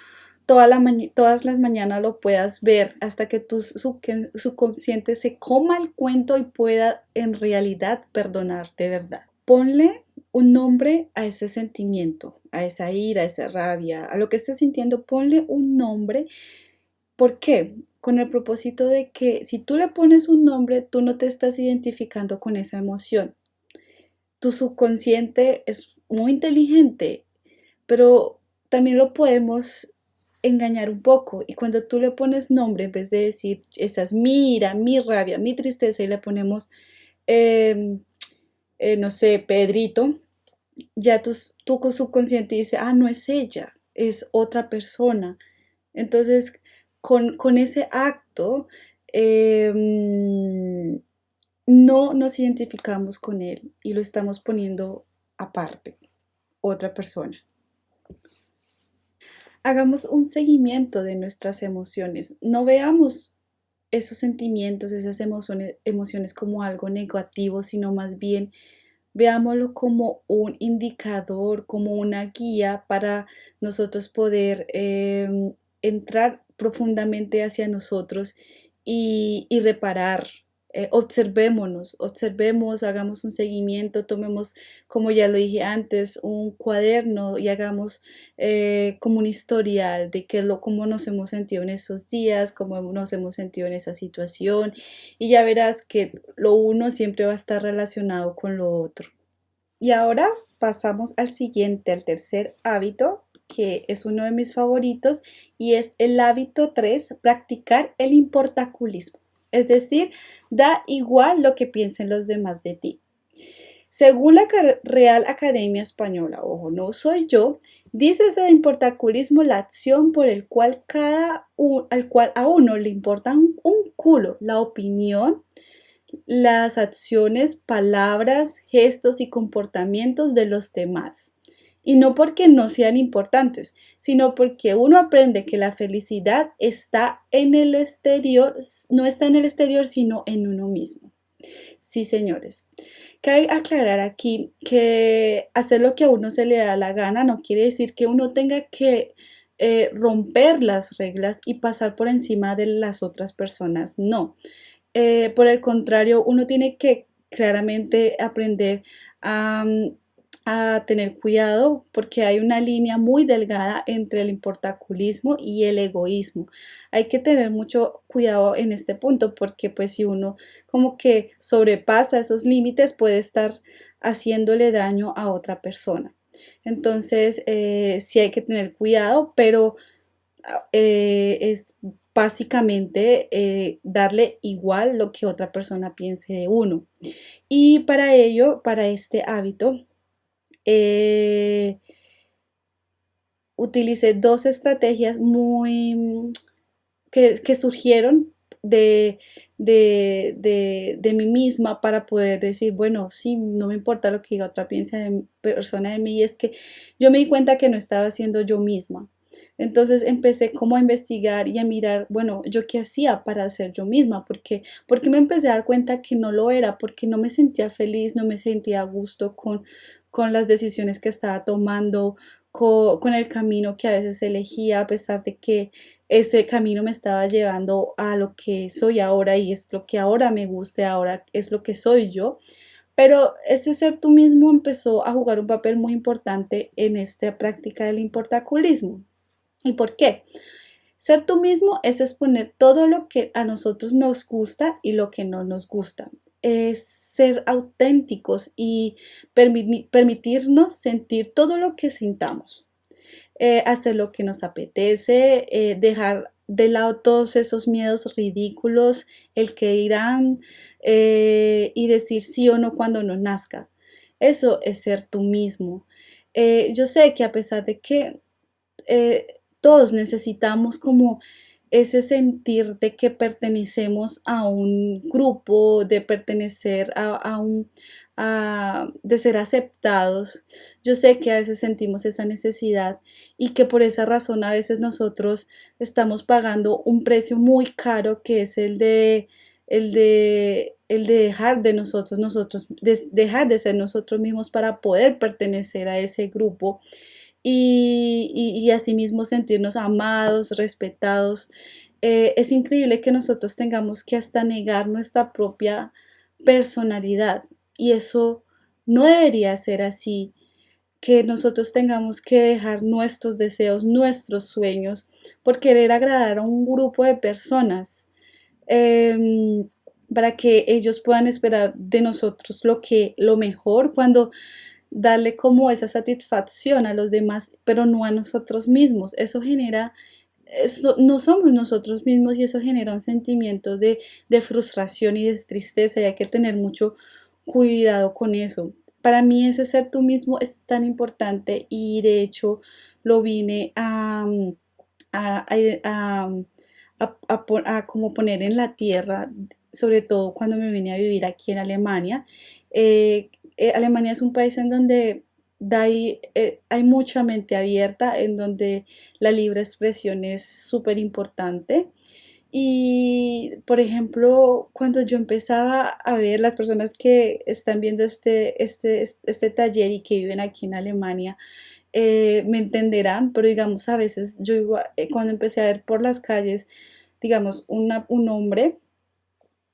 todas las mañanas lo puedas ver hasta que tu subconsciente se coma el cuento y pueda en realidad perdonar de verdad. Ponle un nombre a ese sentimiento, a esa ira, a esa rabia, a lo que estés sintiendo, ponle un nombre. ¿Por qué? Con el propósito de que si tú le pones un nombre, tú no te estás identificando con esa emoción. Tu subconsciente es muy inteligente, pero también lo podemos engañar un poco. Y cuando tú le pones nombre, en vez de decir, esa es mi ira, mi rabia, mi tristeza, y le ponemos, eh, no sé, Pedrito, ya tu subconsciente dice, ah, no es ella, es otra persona. Entonces, con ese acto, no nos identificamos con él y lo estamos poniendo aparte, otra persona. Hagamos un seguimiento de nuestras emociones. No veamos esos sentimientos, esas emociones como algo negativo, sino más bien veámoslo como un indicador, como una guía para nosotros poder entrar profundamente hacia nosotros y reparar. Observemos, hagamos un seguimiento, tomemos, como ya lo dije antes, un cuaderno y hagamos como un historial de cómo nos hemos sentido en esos días, cómo nos hemos sentido en esa situación y ya verás que lo uno siempre va a estar relacionado con lo otro. Y ahora pasamos al siguiente, al tercer hábito, que es uno de mis favoritos y es el hábito 3, practicar el importaculismo. Es decir, da igual lo que piensen los demás de ti. Según la Real Academia Española, ojo, no soy yo, dice de importaculismo la acción por el cual al cual a uno le importa un culo la opinión, las acciones, palabras, gestos y comportamientos de los demás. Y no porque no sean importantes, sino porque uno aprende que la felicidad está en el exterior, no está en el exterior, sino en uno mismo. Sí, señores. Cabe aclarar aquí que hacer lo que a uno se le da la gana no quiere decir que uno tenga que romper las reglas y pasar por encima de las otras personas. No. Por el contrario, uno tiene que claramente aprender a, a tener cuidado porque hay una línea muy delgada entre el importaculismo y el egoísmo. Hay que tener mucho cuidado en este punto porque pues si uno como que sobrepasa esos límites puede estar haciéndole daño a otra persona. Entonces, sí hay que tener cuidado, pero es básicamente darle igual lo que otra persona piense de uno. Y para ello, para este hábito, eh, utilicé dos estrategias que surgieron de mí misma para poder decir, bueno, sí, no me importa lo que diga otra persona de mí, y es que yo me di cuenta que no estaba siendo yo misma. Entonces empecé como a investigar y a mirar, bueno, yo qué hacía para ser yo misma, porque me empecé a dar cuenta que no lo era, porque no me sentía feliz, no me sentía a gusto con las decisiones que estaba tomando, con el camino que a veces elegía, a pesar de que ese camino me estaba llevando a lo que soy ahora y es lo que ahora me gusta, ahora es lo que soy yo. Pero ese ser tú mismo empezó a jugar un papel muy importante en esta práctica del importaculismo. ¿Y por qué? Ser tú mismo es exponer todo lo que a nosotros nos gusta y lo que no nos gusta. Es ser auténticos y permitirnos sentir todo lo que sintamos. Hacer lo que nos apetece, dejar de lado todos esos miedos ridículos, el que dirán y decir sí o no cuando nos nazca. Eso es ser tú mismo. Yo sé que a pesar de que eh, todos necesitamos como ese sentir de que pertenecemos a un grupo, de pertenecer de ser aceptados. Yo sé que a veces sentimos esa necesidad y que por esa razón a veces nosotros estamos pagando un precio muy caro que es el de dejar de dejar de ser nosotros mismos para poder pertenecer a ese grupo y asimismo sentirnos amados, respetados. Es increíble que nosotros tengamos que hasta negar nuestra propia personalidad y eso no debería ser así, que nosotros tengamos que dejar nuestros deseos, nuestros sueños por querer agradar a un grupo de personas. Para que ellos puedan esperar de nosotros lo mejor cuando darle como esa satisfacción a los demás, pero no a nosotros mismos. Eso no somos nosotros mismos y eso genera un sentimiento de frustración y de tristeza y hay que tener mucho cuidado con eso. Para mí ese ser tú mismo es tan importante y de hecho lo vine a, a, a como poner en la tierra, sobre todo cuando me vine a vivir aquí en Alemania. Alemania es un país en donde hay mucha mente abierta, en donde la libre expresión es súper importante. Y, por ejemplo, cuando yo empezaba a ver las personas que están viendo este taller y que viven aquí en Alemania, me entenderán, pero digamos, a veces cuando empecé a ver por las calles, digamos, un hombre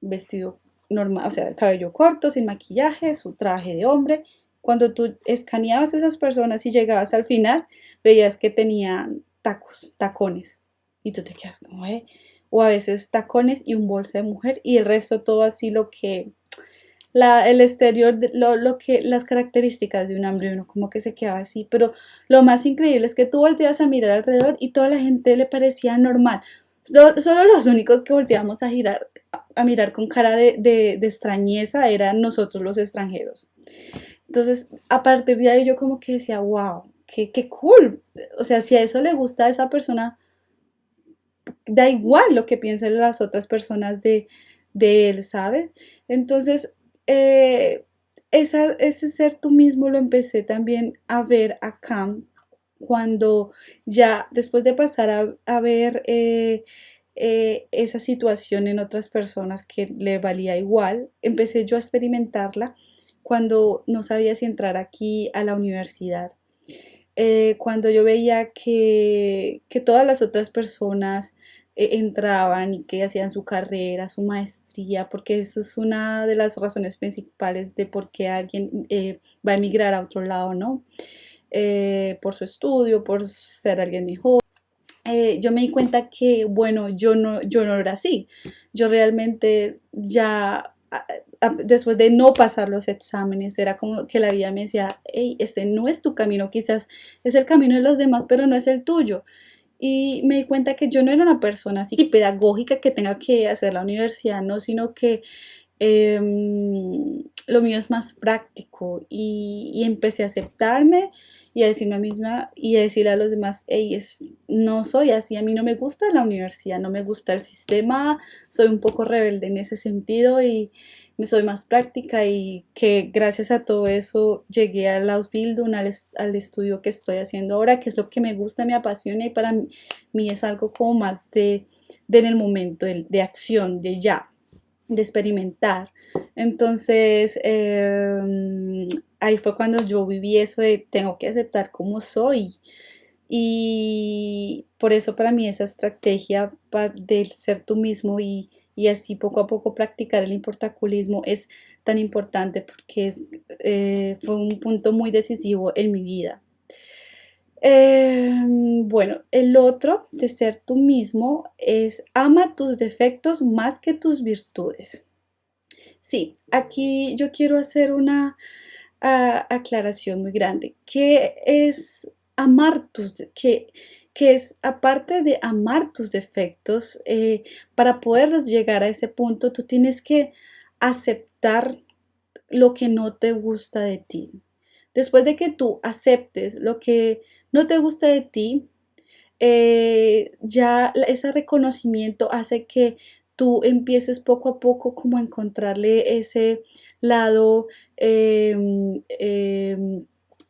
vestido normal, o sea, el cabello corto, sin maquillaje, su traje de hombre. Cuando tú escaneabas a esas personas y llegabas al final, veías que tenían tacones. Y tú te quedas como, ¿eh? O a veces tacones y un bolso de mujer y el resto todo así el exterior, las características de un hombre, uno como que se quedaba así. Pero lo más increíble es que tú volteas a mirar alrededor y toda la gente le parecía normal. Solo los únicos que volteamos a mirar con cara de extrañeza eran nosotros los extranjeros. Entonces, a partir de ahí yo como que decía, wow, qué cool. O sea, si a eso le gusta a esa persona, da igual lo que piensen las otras personas de él, ¿sabes? Entonces, eh, ese ser tú mismo lo empecé también a ver acá cuando ya después de pasar a ver esa situación en otras personas que le valía igual, empecé yo a experimentarla cuando no sabía si entrar aquí a la universidad. Cuando yo veía que todas las otras personas entraban y que hacían su carrera, su maestría, porque eso es una de las razones principales de por qué alguien va a emigrar a otro lado, ¿no? Por su estudio, por ser alguien mejor. Yo me di cuenta que, bueno, yo no era así. Yo realmente ya, después de no pasar los exámenes, era como que la vida me decía, hey, ese no es tu camino, quizás es el camino de los demás, pero no es el tuyo. Y me di cuenta que yo no era una persona así pedagógica que tenga que hacer la universidad, no, sino que lo mío es más práctico y empecé a aceptarme y a decirme a mí misma y a decirle a los demás, hey, no soy así, a mí no me gusta la universidad, no me gusta el sistema, soy un poco rebelde en ese sentido y me soy más práctica y que gracias a todo eso llegué al Ausbildung, al estudio que estoy haciendo ahora, que es lo que me gusta, me apasiona y para mí es algo como más de en el momento, de acción, de ya de experimentar. Entonces, ahí fue cuando yo viví eso de tengo que aceptar cómo soy. Y por eso para mí esa estrategia de ser tú mismo y así poco a poco practicar el importaculismo es tan importante porque fue un punto muy decisivo en mi vida. Bueno, el otro de ser tú mismo es ama tus defectos más que tus virtudes. Sí, aquí yo quiero hacer una aclaración muy grande. ¿Qué es amar qué es, aparte de amar tus defectos, para poder llegar a ese punto, tú tienes que aceptar lo que no te gusta de ti. Después de que tú aceptes lo que no te gusta de ti, ya ese reconocimiento hace que tú empieces poco a poco como a encontrarle ese lado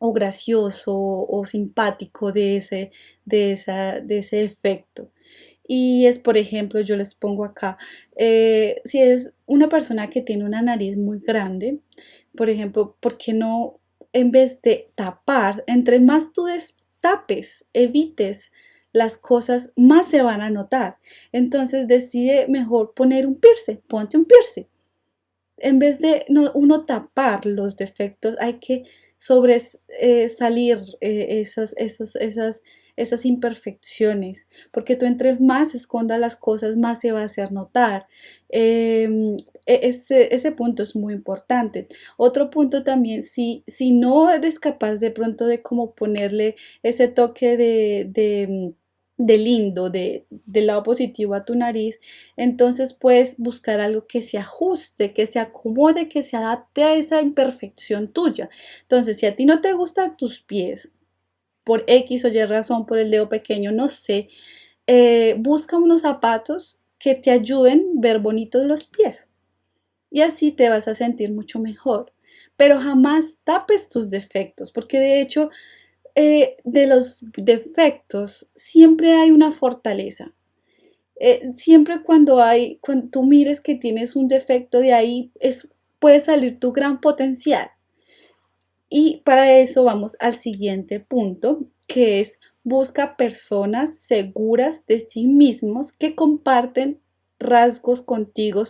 o gracioso o simpático de ese efecto. Y es, por ejemplo, yo les pongo acá, si es una persona que tiene una nariz muy grande, por ejemplo, ¿por qué no, en vez de tapar, entre más tú destapes, evites las cosas, más se van a notar? Entonces decide mejor poner un piercing, ponte un piercing. En vez de uno tapar los defectos, hay que sobresalir esas imperfecciones, porque tú entre más escondas las cosas, más se va a hacer notar. Ese punto es muy importante. Otro punto también, si no eres capaz de pronto de como ponerle ese toque de lindo, del lado positivo a tu nariz, entonces puedes buscar algo que se ajuste, que se acomode, que se adapte a esa imperfección tuya. Entonces, si a ti no te gustan tus pies, por X o Y razón, por el dedo pequeño, no sé, busca unos zapatos que te ayuden a ver bonitos los pies y así te vas a sentir mucho mejor. Pero jamás tapes tus defectos, porque de hecho de los defectos siempre hay una fortaleza. Siempre cuando tú mires que tienes un defecto, de ahí puede salir tu gran potencial. Y para eso vamos al siguiente punto, que es busca personas seguras de sí mismos que comparten rasgos contigo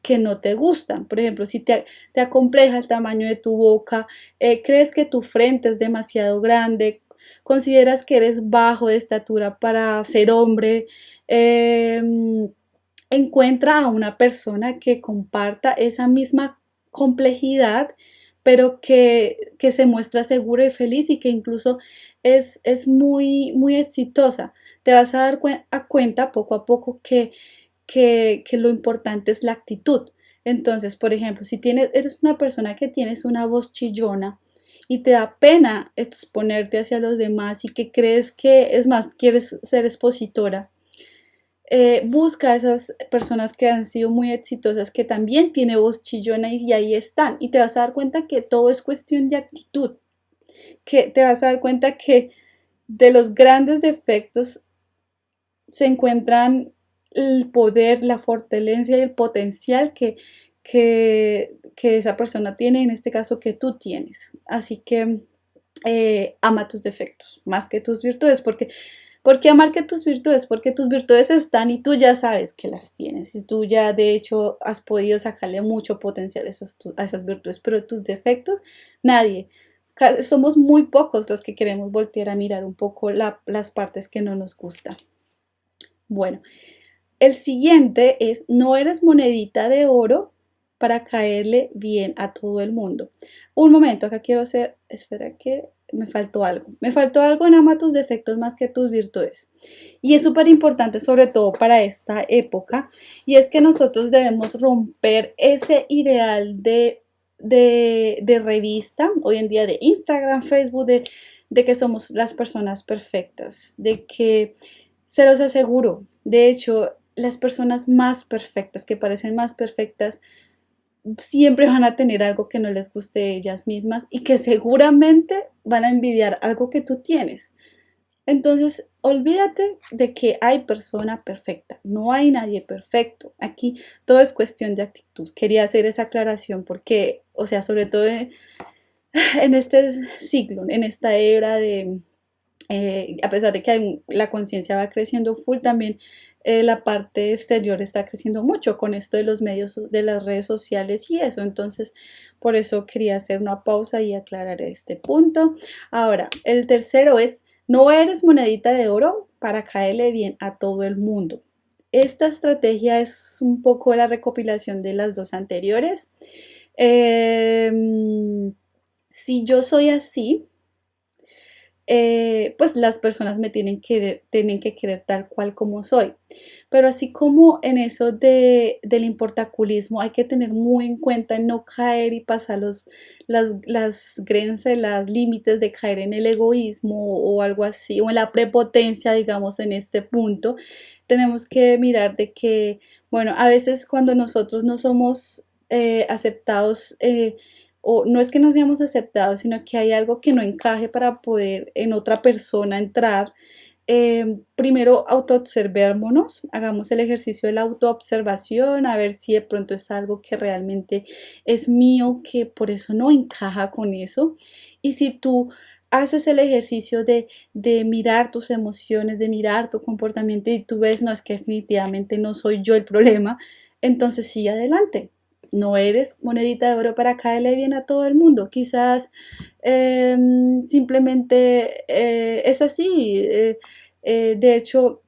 que no te gustan. Por ejemplo, si te acompleja el tamaño de tu boca, crees que tu frente es demasiado grande, consideras que eres bajo de estatura para ser hombre, encuentra a una persona que comparta esa misma complejidad, pero que se muestra segura y feliz y que incluso es muy, muy exitosa. Te vas a dar cuenta poco a poco que lo importante es la actitud. Entonces, por ejemplo, si eres una persona que tienes una voz chillona y te da pena exponerte hacia los demás y que crees que, es más, quieres ser expositora, busca a esas personas que han sido muy exitosas, que también tiene voz chillona y ahí están. Y te vas a dar cuenta que todo es cuestión de actitud, que te vas a dar cuenta que de los grandes defectos se encuentran el poder, la fortaleza y el potencial que esa persona tiene, en este caso que tú tienes. Así que ama tus defectos más que tus virtudes, porque amar que tus virtudes, porque tus virtudes están y tú ya sabes que las tienes y tú ya de hecho has podido sacarle mucho potencial a esas virtudes, pero tus defectos, nadie. Somos muy pocos los que queremos voltear a mirar un poco las partes que no nos gustan. Bueno, el siguiente es: no eres monedita de oro para caerle bien a todo el mundo. Un momento, acá quiero hacer, espera que me faltó algo. Me faltó algo en ama tus defectos más que tus virtudes. Y es súper importante, sobre todo para esta época, y es que nosotros debemos romper ese ideal de revista, hoy en día de Instagram, Facebook, de que somos las personas perfectas, de que se los aseguro. De hecho, las personas más perfectas, que parecen más perfectas, siempre van a tener algo que no les guste de ellas mismas y que seguramente van a envidiar algo que tú tienes. Entonces, olvídate de que hay persona perfecta. No hay nadie perfecto. Aquí todo es cuestión de actitud. Quería hacer esa aclaración porque, o sea, sobre todo en este siglo, en esta era de, a pesar de que la conciencia va creciendo full, también la parte exterior está creciendo mucho con esto de los medios, de las redes sociales y eso. Entonces, por eso quería hacer una pausa y aclarar este punto. Ahora, el tercero es: no eres monedita de oro para caerle bien a todo el mundo. Esta estrategia es un poco la recopilación de las dos anteriores. Eh, si yo soy así, pues las personas me tienen que querer tal cual como soy. Pero así como en eso del importaculismo, hay que tener muy en cuenta no caer y pasar las grenses, los límites de caer en el egoísmo o algo así, o en la prepotencia, digamos, en este punto. Tenemos que mirar de que, bueno, a veces cuando nosotros no somos aceptados, o no es que no seamos aceptados, sino que hay algo que no encaje para poder en otra persona entrar. Primero autoobservémonos, hagamos el ejercicio de la autoobservación, a ver si de pronto es algo que realmente es mío, que por eso no encaja con eso. Y si tú haces el ejercicio de mirar tus emociones, de mirar tu comportamiento y tú ves, no, es que definitivamente no soy yo el problema, entonces sigue adelante. No eres monedita de oro para caerle bien a todo el mundo. Quizás simplemente es así. De hecho,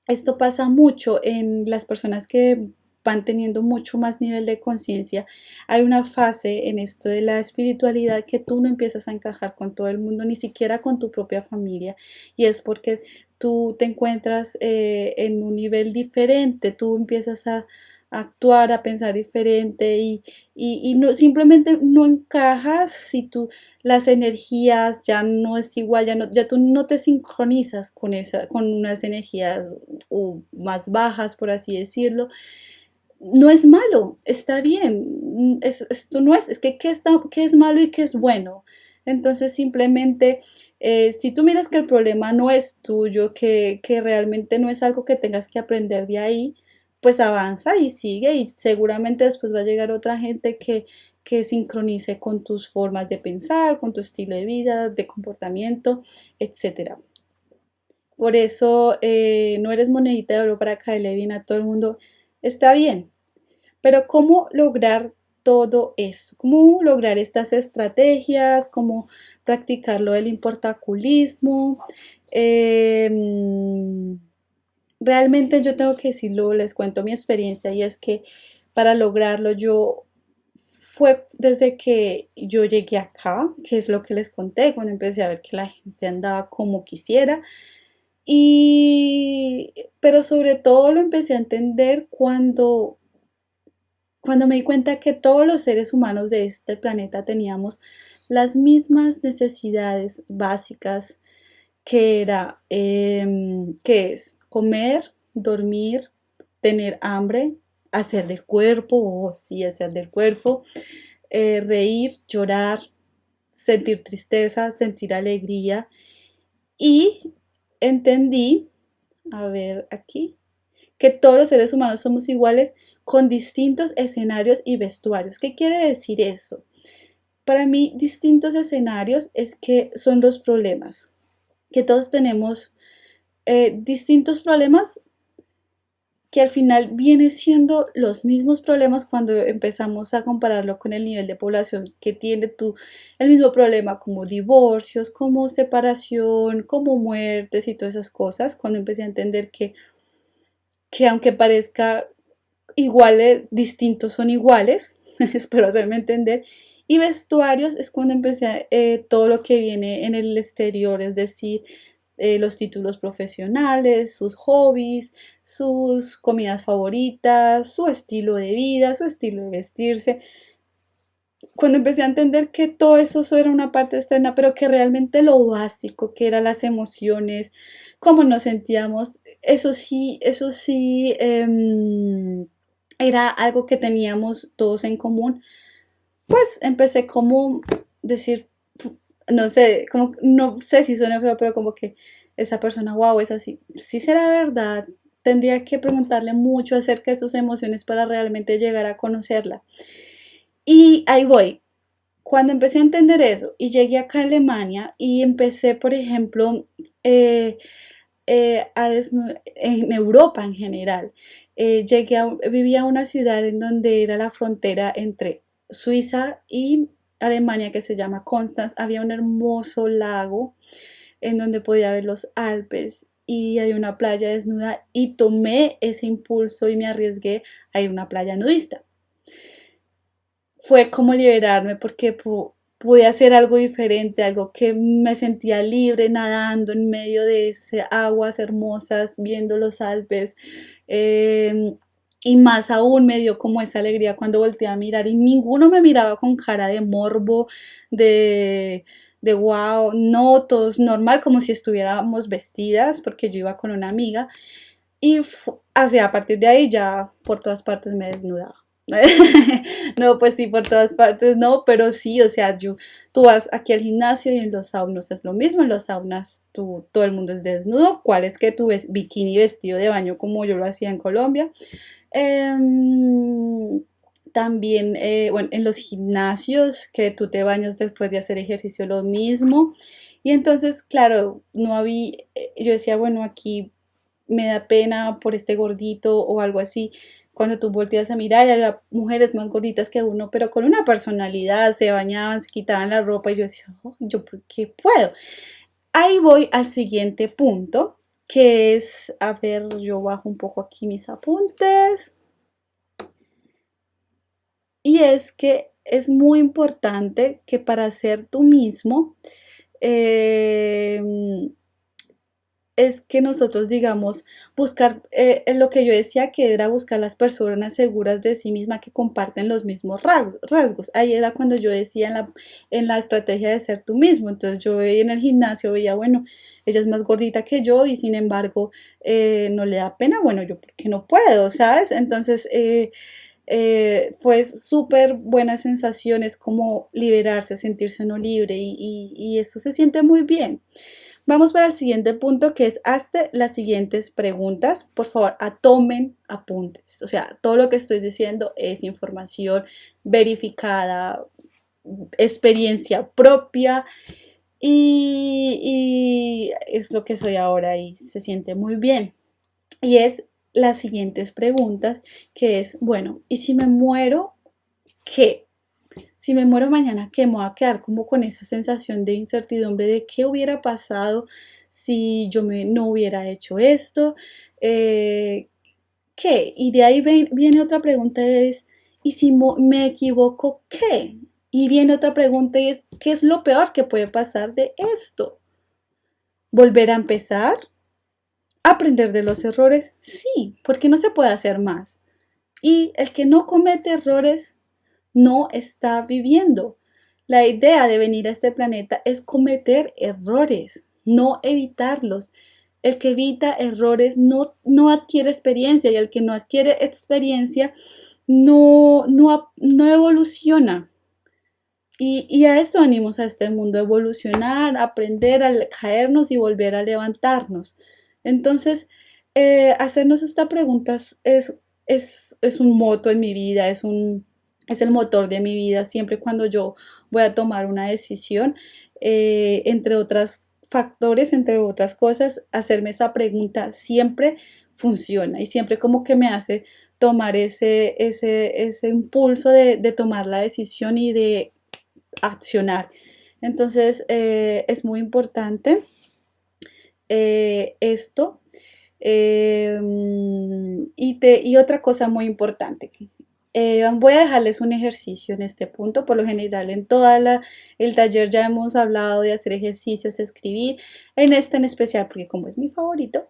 esto pasa mucho en las personas que van teniendo mucho más nivel de conciencia. Hay una fase en esto de la espiritualidad que tú no empiezas a encajar con todo el mundo, ni siquiera con tu propia familia. Y es porque tú te encuentras en un nivel diferente, tú empiezas a actuar, a pensar diferente y no, simplemente no encajas si tú las energías ya no es igual, ya tú no te sincronizas con unas energías más bajas, por así decirlo. No es malo, está bien. Esto no es que qué es malo y qué es bueno. Entonces simplemente, si tú miras que el problema no es tuyo, que realmente no es algo que tengas que aprender de ahí, pues avanza y sigue y seguramente después va a llegar otra gente que sincronice con tus formas de pensar, con tu estilo de vida, de comportamiento, etcétera. Por eso no eres monedita de oro para caerle bien a todo el mundo. Está bien, pero ¿cómo lograr todo eso? ¿Cómo lograr estas estrategias? ¿Cómo practicar lo del importaculismo? Eh, Realmente yo tengo que decirlo, les cuento mi experiencia y es que para lograrlo yo fue desde que yo llegué acá, que es lo que les conté, cuando empecé a ver que la gente andaba como quisiera. Y, pero sobre todo lo empecé a entender cuando cuando me di cuenta que todos los seres humanos de este planeta teníamos las mismas necesidades básicas, que era, ¿qué es? Comer, dormir, tener hambre, hacer del cuerpo, o sí, hacer del cuerpo, reír, llorar, sentir tristeza, sentir alegría. Y entendí, a ver aquí, que todos los seres humanos somos iguales con distintos escenarios y vestuarios. ¿Qué quiere decir eso? Para mí, distintos escenarios es que son los problemas, que todos tenemos distintos problemas que al final vienen siendo los mismos problemas cuando empezamos a compararlo con el nivel de población que tiene tú, el mismo problema como divorcios, como separación, como muertes y todas esas cosas, cuando empecé a entender que aunque parezca iguales, distintos son iguales, espero hacerme entender. Y vestuarios es cuando empecé todo lo que viene en el exterior, es decir, los títulos profesionales, sus hobbies, sus comidas favoritas, su estilo de vida, su estilo de vestirse. Cuando empecé a entender que todo eso era una parte externa, pero que realmente lo básico, que eran las emociones, cómo nos sentíamos, eso sí, era algo que teníamos todos en común, pues empecé como decir, no sé, como, no sé si suena feo, pero como que esa persona, wow, es así. Si será verdad, tendría que preguntarle mucho acerca de sus emociones para realmente llegar a conocerla. Y ahí voy. Cuando empecé a entender eso y llegué acá a Alemania y empecé, por ejemplo, en Europa en general, vivía a una ciudad en donde era la frontera entre Suiza y Alemania, que se llama Constanz. Había un hermoso lago en donde podía ver los Alpes y había una playa desnuda y tomé ese impulso y me arriesgué a ir a una playa nudista. Fue como liberarme porque pude hacer algo diferente, algo que me sentía libre nadando en medio de esas aguas hermosas, viendo los Alpes. eh, y más aún me dio como esa alegría cuando volteé a mirar y ninguno me miraba con cara de morbo, de, de wow, no, todos normal, como si estuviéramos vestidas, porque yo iba con una amiga. Y a partir de ahí ya por todas partes me desnudaba. No, pues sí, por todas partes no, pero sí, o sea, tú vas aquí al gimnasio y en los saunas es lo mismo, en los saunas todo el mundo es desnudo, ¿cuál es que tú ves bikini vestido de baño como yo lo hacía en Colombia? Em, También, bueno, en los gimnasios que tú te bañas después de hacer ejercicio, lo mismo. Y entonces, claro, no había, yo decía, bueno, aquí me da pena por este gordito o algo así. Cuando tú volteas a mirar, había mujeres más gorditas que uno, pero con una personalidad, se bañaban, se quitaban la ropa y yo decía, "Oh, ¿yo por qué puedo?". Ahí voy al siguiente punto, que es, a ver, yo bajo un poco aquí mis apuntes, y es que es muy importante que para ser tú mismo, eh, es que nosotros, digamos, buscar lo que yo decía que era buscar las personas seguras de sí misma que comparten los mismos rasgos. Ahí era cuando yo decía en la estrategia de ser tú mismo. Entonces yo en el gimnasio veía, bueno, ella es más gordita que yo y sin embargo no le da pena. Bueno, yo porque no puedo, ¿sabes? Entonces fue súper buena sensación, es como liberarse, sentirse no libre y eso se siente muy bien. Vamos para el siguiente punto que es hazte las siguientes preguntas. Por favor, tomen apuntes. O sea, todo lo que estoy diciendo es información verificada, experiencia propia y es lo que soy ahora y se siente muy bien. Y es las siguientes preguntas que es, bueno, ¿y si me muero, qué? Si me muero mañana, ¿qué? Me voy a quedar como con esa sensación de incertidumbre de qué hubiera pasado si yo no hubiera hecho esto. Eh, ¿Qué? Y de ahí viene otra pregunta, es, ¿y si me equivoco, qué? Y viene otra pregunta y es, ¿qué es lo peor que puede pasar de esto? ¿Volver a empezar? ¿Aprender de los errores? Sí, porque no se puede hacer más. Y el que no comete errores no está viviendo. La idea de venir a este planeta es cometer errores, no evitarlos. El que evita errores no adquiere experiencia, y el que no adquiere experiencia no evoluciona. Y a esto venimos a este mundo, a evolucionar, a aprender, a caernos y volver a levantarnos. Entonces, hacernos esta pregunta es un moto en mi vida, es el motor de mi vida, siempre cuando yo voy a tomar una decisión, entre otros factores, entre otras cosas, hacerme esa pregunta siempre funciona y siempre como que me hace tomar ese impulso de tomar la decisión y de accionar. Entonces, es muy importante esto. Y otra cosa muy importante. Voy a dejarles un ejercicio en este punto. Por lo general, en el taller ya hemos hablado de hacer ejercicios, escribir. En este en especial, porque como es mi favorito,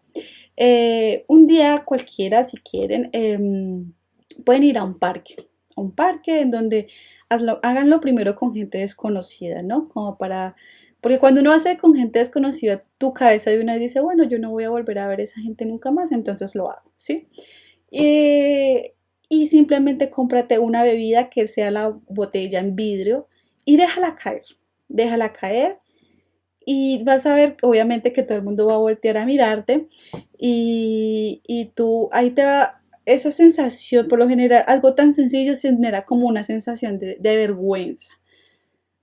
un día cualquiera, si quieren, pueden ir a un parque en donde háganlo primero con gente desconocida, ¿no? Porque cuando uno hace con gente desconocida, tu cabeza de una vez dice, bueno, yo no voy a volver a ver a esa gente nunca más, entonces lo hago, ¿sí? Y simplemente cómprate una bebida que sea la botella en vidrio y déjala caer y vas a ver, obviamente, que todo el mundo va a voltear a mirarte y tú, ahí te va esa sensación, por lo general, algo tan sencillo se genera como una sensación de vergüenza.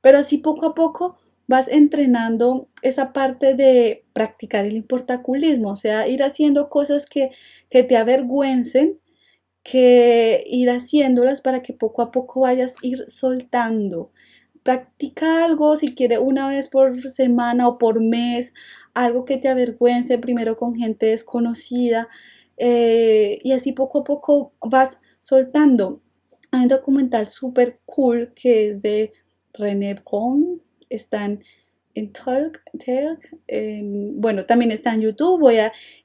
Pero así poco a poco vas entrenando esa parte de practicar el importaculismo, o sea, ir haciendo cosas que te avergüencen, que ir haciéndolas para que poco a poco vayas a ir soltando. Practica algo, si quieres, una vez por semana o por mes, algo que te avergüence, primero con gente desconocida, y así poco a poco vas soltando. Hay un documental súper cool que es de René Brown, está en bueno, también está en YouTube.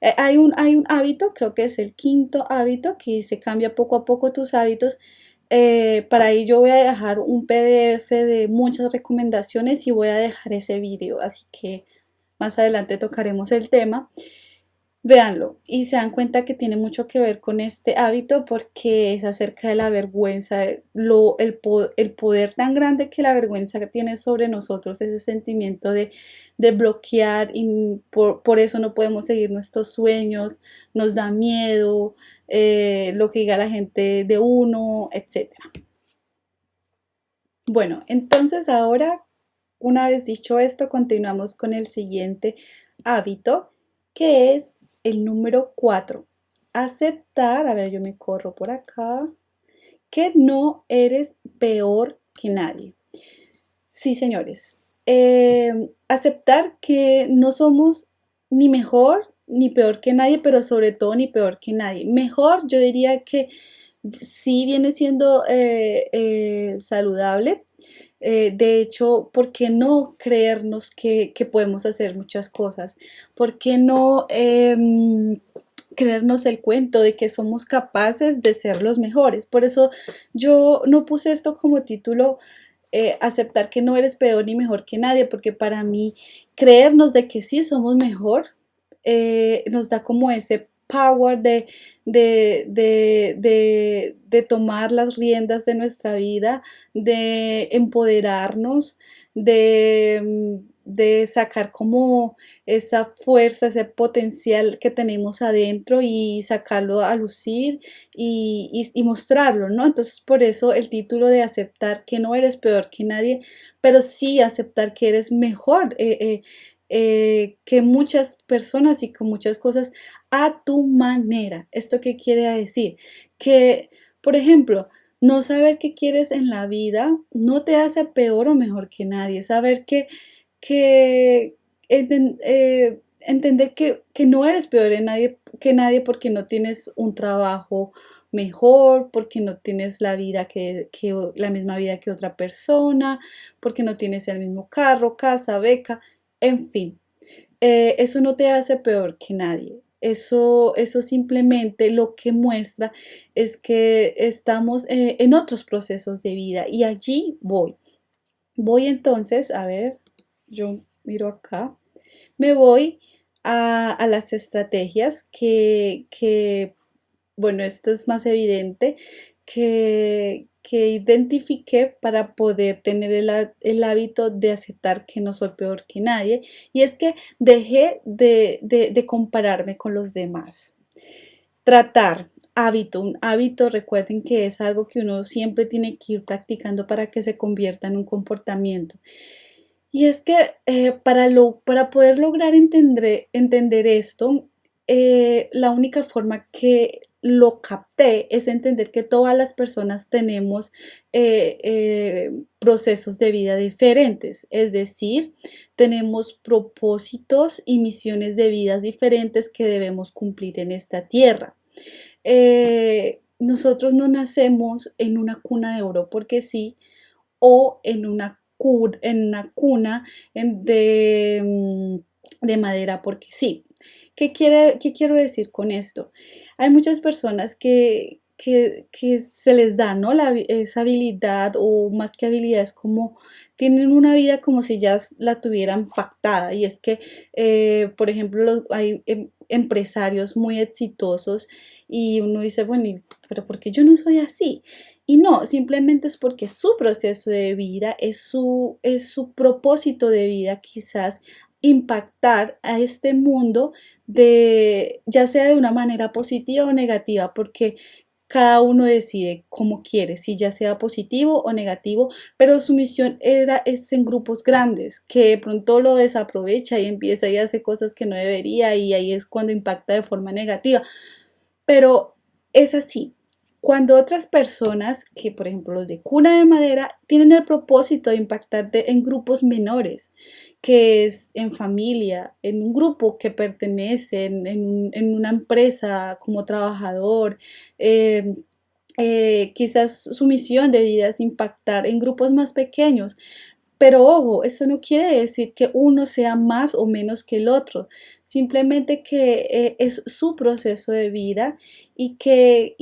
Hay un hábito, creo que es el quinto hábito, que se cambia poco a poco tus hábitos. Para ahí yo voy a dejar un PDF de muchas recomendaciones y voy a dejar ese vídeo, así que más adelante tocaremos el tema. Véanlo y se dan cuenta que tiene mucho que ver con este hábito porque es acerca de la vergüenza, el poder tan grande que la vergüenza tiene sobre nosotros, ese sentimiento de bloquear y por eso no podemos seguir nuestros sueños, nos da miedo, lo que diga la gente de uno, etcétera. Bueno, entonces ahora, una vez dicho esto, continuamos con el siguiente hábito, que es el número 4. Aceptar, a ver, yo me corro por acá, que no eres peor que nadie. Sí, señores. Aceptar que no somos ni mejor ni peor que nadie, pero sobre todo ni peor que nadie. Mejor, yo diría que sí viene siendo saludable. De hecho, ¿por qué no creernos que podemos hacer muchas cosas? ¿Por qué no creernos el cuento de que somos capaces de ser los mejores? Por eso yo no puse esto como título, aceptar que no eres peor ni mejor que nadie, porque para mí creernos de que sí somos mejor nos da como ese power de tomar las riendas de nuestra vida, de empoderarnos, de sacar como esa fuerza, ese potencial que tenemos adentro y sacarlo a lucir y mostrarlo, ¿no? Entonces por eso el título de aceptar que no eres peor que nadie, pero sí aceptar que eres mejor. Que muchas personas y con muchas cosas a tu manera. ¿Esto qué quiere decir? Que, por ejemplo, no saber qué quieres en la vida no te hace peor o mejor que nadie. Saber que entender que no eres peor que nadie porque no tienes un trabajo mejor, porque no tienes la misma vida que otra persona, porque no tienes el mismo carro, casa, beca, en fin. Eso no te hace peor que nadie. Eso simplemente lo que muestra es que estamos en otros procesos de vida y allí voy. Voy entonces, a ver, yo miro acá, me voy a las estrategias bueno, esto es más evidente, que identifiqué para poder tener el hábito de aceptar que no soy peor que nadie. Y es que dejé de compararme con los demás. Tratar. Hábito, un hábito, recuerden que es algo que uno siempre tiene que ir practicando para que se convierta en un comportamiento. Y es que para poder lograr entender esto, la única forma que lo capté es entender que todas las personas tenemos procesos de vida diferentes, es decir, tenemos propósitos y misiones de vidas diferentes que debemos cumplir en esta tierra. Nosotros no nacemos en una cuna de oro porque sí, o en una cuna de madera, porque sí. ¿Qué quiero decir con esto? Hay muchas personas que se les da, ¿no? Esa habilidad o más que habilidad, es como tienen una vida como si ya la tuvieran pactada. Y es que, por ejemplo, hay empresarios muy exitosos y uno dice, bueno, pero ¿por qué yo no soy así? Y no, simplemente es porque su proceso de vida, es su propósito de vida quizás impactar a este mundo ya sea de una manera positiva o negativa, porque cada uno decide cómo quiere, si ya sea positivo o negativo, pero su misión es en grupos grandes, que de pronto lo desaprovecha y empieza y hace cosas que no debería y ahí es cuando impacta de forma negativa. Pero es así. Cuando otras personas, que por ejemplo los de cuna de madera, tienen el propósito de impactar en grupos menores, que es en familia, en un grupo que pertenece, en una empresa como trabajador, eh, quizás su misión de vida es impactar en grupos más pequeños. Pero ojo, eso no quiere decir que uno sea más o menos que el otro, simplemente que es su proceso de vida y que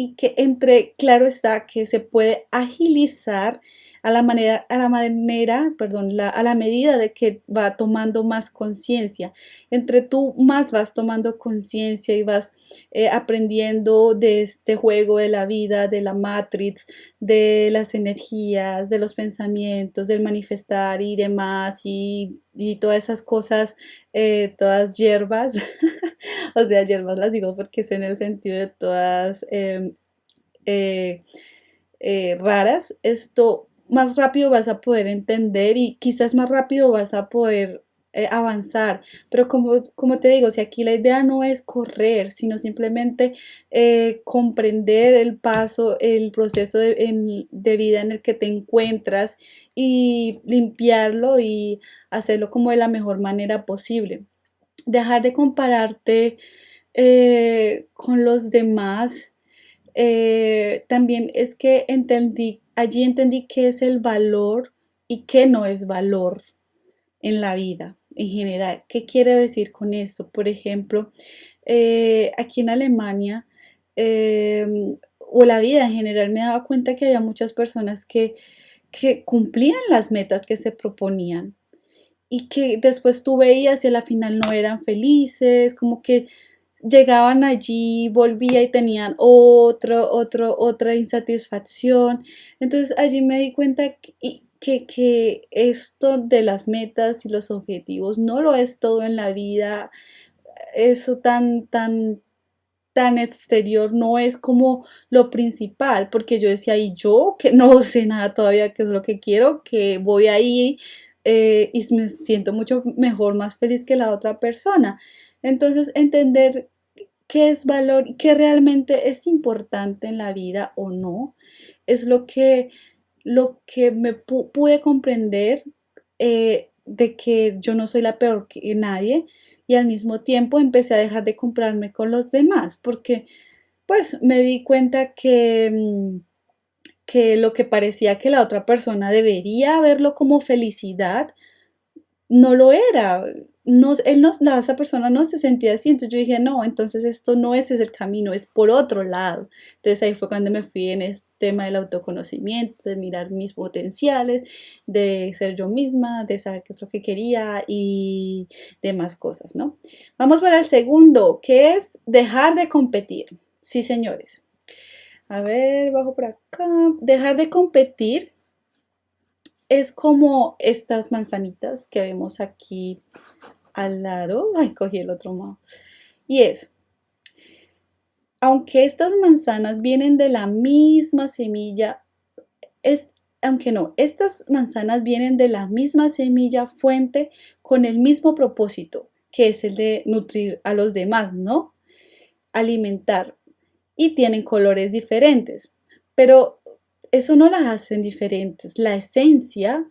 claro está, que se puede agilizar perdón, a la medida de que va tomando más conciencia. Entre tú más vas tomando conciencia y vas aprendiendo de este juego de la vida, de la Matrix, de las energías, de los pensamientos, del manifestar y demás, y todas esas cosas, todas hierbas, o sea, hierbas las digo porque es en el sentido de todas eh, raras, esto más rápido vas a poder entender y quizás más rápido vas a poder avanzar. Pero como te digo, si aquí la idea no es correr, sino simplemente comprender el paso, el proceso de vida en el que te encuentras y limpiarlo y hacerlo como de la mejor manera posible. Dejar de compararte con los demás. También es que allí entendí qué es el valor y qué no es valor en la vida en general. ¿Qué quiero decir con esto? Por ejemplo, aquí en Alemania, eh, o la vida en general, me daba cuenta que había muchas personas que cumplían las metas que se proponían y que después tú veías y a la final no eran felices, como que llegaban allí, volvía y tenían otra insatisfacción. Entonces allí me di cuenta que esto de las metas y los objetivos no lo es todo en la vida. Eso tan exterior no es como lo principal, porque yo decía, y yo que no sé nada todavía qué es lo que quiero, que voy ahí y me siento mucho mejor, más feliz que la otra persona. Entonces, entender qué es valor y qué realmente es importante en la vida o no, es lo que me pude comprender de que yo no soy la peor que nadie y al mismo tiempo empecé a dejar de comprarme con los demás porque pues me di cuenta que lo que parecía que la otra persona debería verlo como felicidad, no lo era. no, esa persona no se sentía así, entonces yo dije, no, entonces esto no ese es el camino, es por otro lado. Entonces ahí fue cuando me fui en este tema del autoconocimiento, de mirar mis potenciales, de ser yo misma, de saber qué es lo que quería y demás cosas, ¿no? Vamos para el segundo, que es dejar de competir. Sí, señores. A ver, bajo por acá. Dejar de competir es como estas manzanitas que vemos aquí al lado. Ay, cogí el otro mouse. Y es, aunque estas manzanas vienen de la misma semilla, es, aunque no, estas manzanas vienen de la misma semilla fuente con el mismo propósito, que es el de nutrir a los demás, ¿no? Alimentar. Y tienen colores diferentes, pero eso no las hacen diferentes. La esencia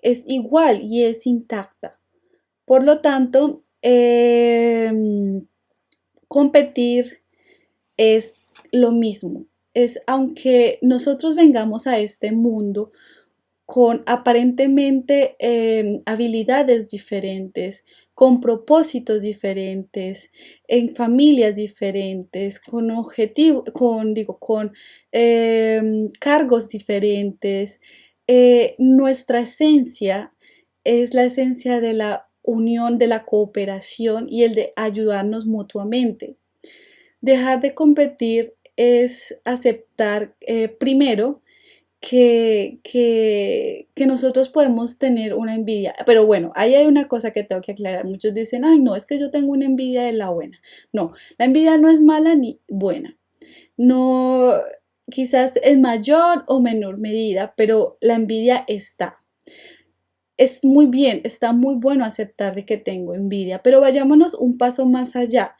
es igual y es intacta. Por lo tanto, competir es lo mismo. Es aunque nosotros vengamos a este mundo con aparentemente habilidades diferentes, con propósitos diferentes, en familias diferentes, con objetivos, con cargos diferentes. Nuestra esencia es la esencia de la unión, de la cooperación y el de ayudarnos mutuamente. Dejar de competir es aceptar primero que nosotros podemos tener una envidia. Pero bueno, ahí hay una cosa que tengo que aclarar. Muchos dicen, ay, no, es que yo tengo una envidia de la buena. No, la envidia no es mala ni buena. No, quizás en mayor o menor medida, pero la envidia está. Es muy bien, está muy bueno aceptar de que tengo envidia, pero vayámonos un paso más allá.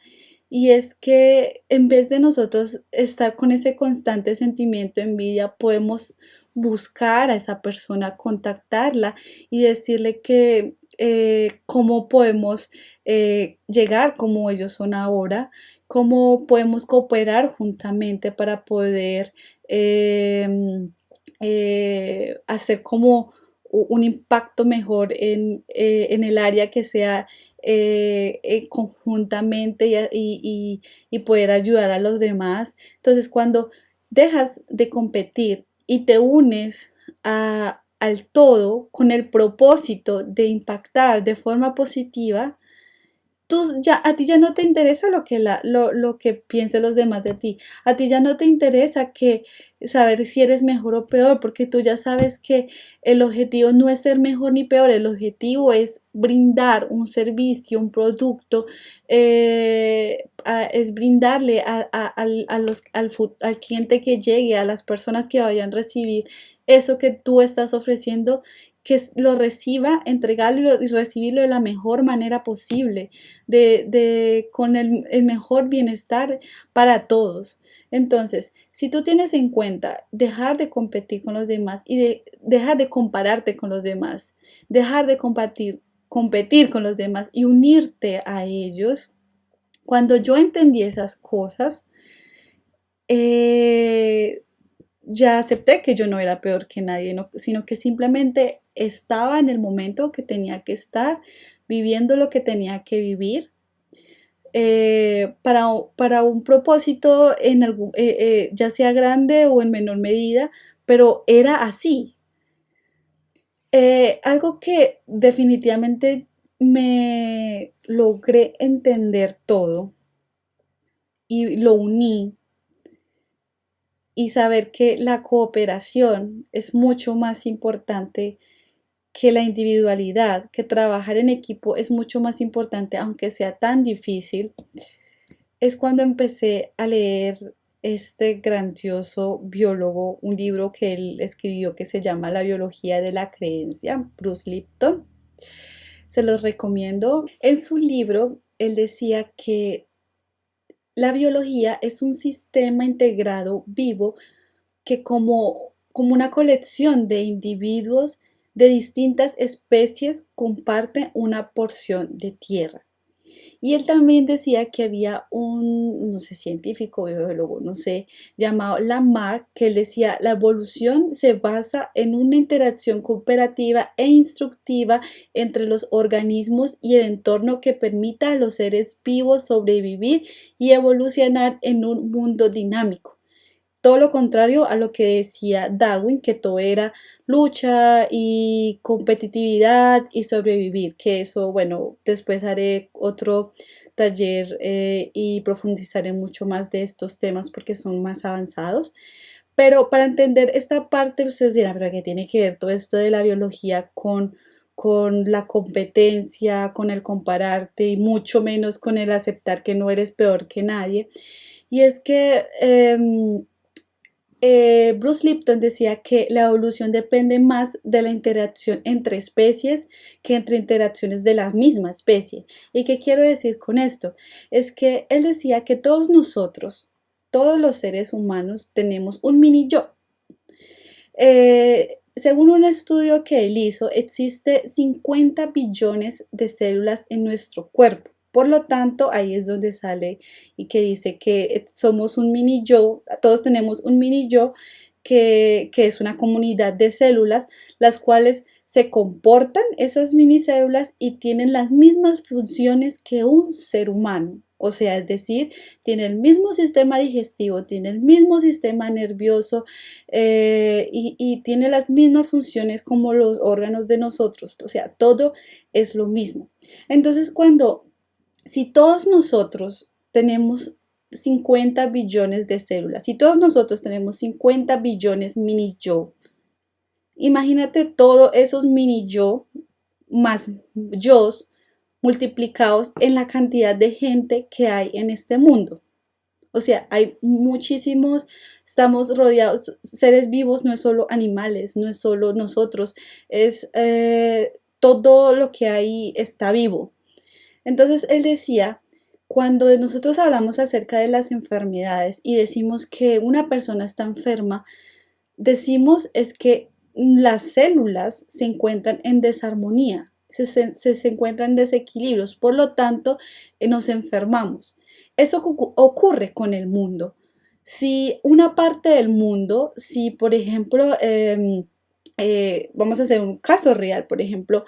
Y es que en vez de nosotros estar con ese constante sentimiento de envidia, podemos buscar a esa persona, contactarla y decirle que cómo podemos llegar como ellos son ahora, cómo podemos cooperar juntamente para poder hacer como un impacto mejor en el área que sea conjuntamente y poder ayudar a los demás. Entonces, cuando dejas de competir y te unes al todo con el propósito de impactar de forma positiva, a ti ya no te interesa lo que piensen los demás de ti. A ti ya no te interesa saber si eres mejor o peor, porque tú ya sabes que el objetivo no es ser mejor ni peor, el objetivo es brindar un servicio, un producto, es brindarle al cliente que llegue, a las personas que vayan a recibir eso que tú estás ofreciendo, que lo reciba, entregarlo y recibirlo de la mejor manera posible, con el mejor bienestar para todos. Entonces, si tú tienes en cuenta dejar de competir con los demás y dejar de compararte con los demás, dejar de competir con los demás y unirte a ellos, cuando yo entendí esas cosas, eh, ya acepté que yo no era peor que nadie, sino que simplemente estaba en el momento que tenía que estar, viviendo lo que tenía que vivir, para un propósito ya sea grande o en menor medida, pero era así. Algo que definitivamente me logré entender todo y lo uní y saber que la cooperación es mucho más importante que la individualidad, que trabajar en equipo es mucho más importante, aunque sea tan difícil, es cuando empecé a leer este grandioso biólogo, un libro que él escribió que se llama La biología de la creencia, Bruce Lipton. Se los recomiendo. En su libro, él decía que la biología es un sistema integrado vivo que como una colección de individuos de distintas especies comparte una porción de tierra. Y él también decía que había un, no sé, científico, biólogo, no sé, llamado Lamarck, que él decía, la evolución se basa en una interacción cooperativa e instructiva entre los organismos y el entorno que permita a los seres vivos sobrevivir y evolucionar en un mundo dinámico. Todo lo contrario a lo que decía Darwin, que todo era lucha y competitividad y sobrevivir, que eso, bueno, después haré otro taller y profundizaré mucho más de estos temas porque son más avanzados. Pero para entender esta parte, ustedes dirán, pero ¿qué tiene que ver todo esto de la biología con la competencia, con el compararte y mucho menos con el aceptar que no eres peor que nadie? Y es que Bruce Lipton decía que la evolución depende más de la interacción entre especies que entre interacciones de la misma especie. ¿Y qué quiero decir con esto? Es que él decía que todos nosotros, todos los seres humanos, tenemos un mini yo. Según un estudio que él hizo, existe 50 billones de células en nuestro cuerpo. Por lo tanto, ahí es donde sale y que dice que somos un mini yo, todos tenemos un mini yo que es una comunidad de células, las cuales se comportan, esas mini células, y tienen las mismas funciones que un ser humano. O sea, es decir, tiene el mismo sistema digestivo, tiene el mismo sistema nervioso y tiene las mismas funciones como los órganos de nosotros. O sea, todo es lo mismo. Entonces, si todos nosotros tenemos 50 billones de células, si todos nosotros tenemos 50 billones mini yo, imagínate todos esos mini yo más yos multiplicados en la cantidad de gente que hay en este mundo. O sea, hay muchísimos, estamos rodeados, seres vivos no es solo animales, no es solo nosotros, es todo lo que hay está vivo. Entonces él decía, cuando nosotros hablamos acerca de las enfermedades y decimos que una persona está enferma, decimos es que las células se encuentran en desarmonía, se encuentran en desequilibrios, por lo tanto nos enfermamos. Eso ocurre con el mundo. Si una parte del mundo, si por ejemplo, vamos a hacer un caso real, por ejemplo,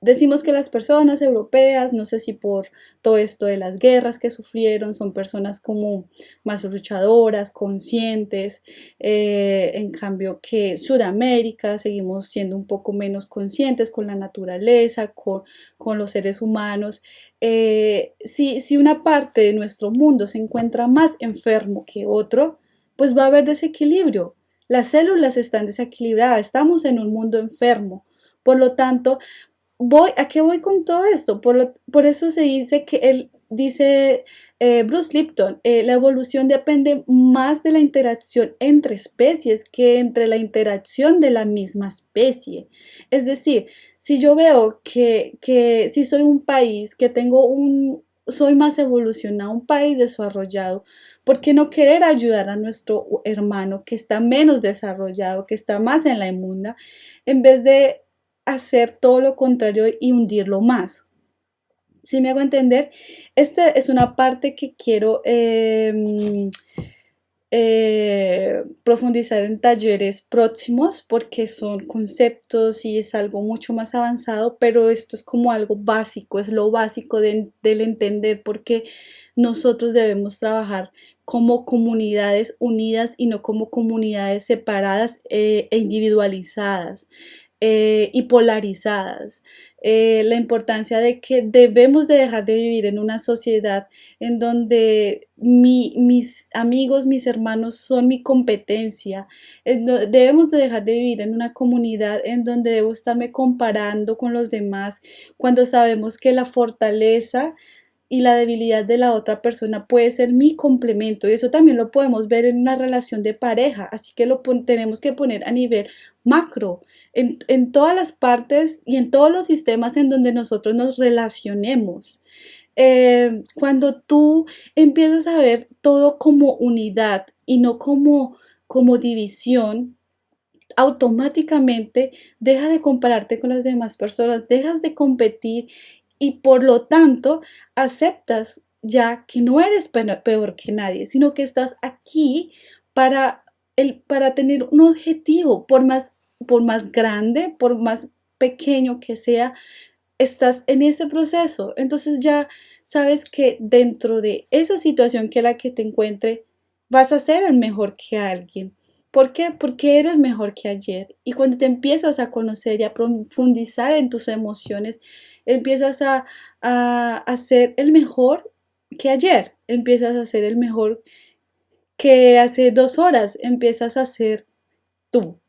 decimos que las personas europeas, no sé si por todo esto de las guerras que sufrieron, son personas como más luchadoras, conscientes, en cambio que Sudamérica seguimos siendo un poco menos conscientes con la naturaleza, con los seres humanos. Si una parte de nuestro mundo se encuentra más enfermo que otro, pues va a haber desequilibrio. Las células están desequilibradas, estamos en un mundo enfermo. Por lo tanto, ¿a qué voy con todo esto? Por eso se dice que él dice Bruce Lipton, la evolución depende más de la interacción entre especies que entre la interacción de la misma especie. Es decir, si yo veo que si soy un país que soy más evolucionado, un país desarrollado, ¿por qué no querer ayudar a nuestro hermano que está menos desarrollado, que está más en la inmunda, en vez de hacer todo lo contrario y hundirlo más? ¿Sí me hago entender? Esta es una parte que quiero profundizar en talleres próximos porque son conceptos y es algo mucho más avanzado, pero esto es como algo básico, es lo básico del entender por qué nosotros debemos trabajar como comunidades unidas y no como comunidades separadas e individualizadas y polarizadas. La importancia de que debemos de dejar de vivir en una sociedad en donde mis amigos, mis hermanos son mi competencia. Debemos de dejar de vivir en una comunidad en donde debo estarme comparando con los demás cuando sabemos que la fortaleza y la debilidad de la otra persona puede ser mi complemento, y eso también lo podemos ver en una relación de pareja, así que tenemos que poner a nivel macro, en todas las partes y en todos los sistemas en donde nosotros nos relacionemos. Cuando tú empiezas a ver todo como unidad y no como división, automáticamente deja de compararte con las demás personas, dejas de competir y por lo tanto aceptas ya que no eres peor que nadie, sino que estás aquí para, para tener un objetivo, por más grande, por más pequeño que sea, estás en ese proceso. Entonces ya sabes que dentro de esa situación que la que te encuentre, vas a ser el mejor que alguien. ¿Por qué? Porque eres mejor que ayer. Y cuando te empiezas a conocer y a profundizar en tus emociones, empiezas a ser el mejor que ayer. Empiezas a ser el mejor que hace 2 horas. Empiezas a ser tú.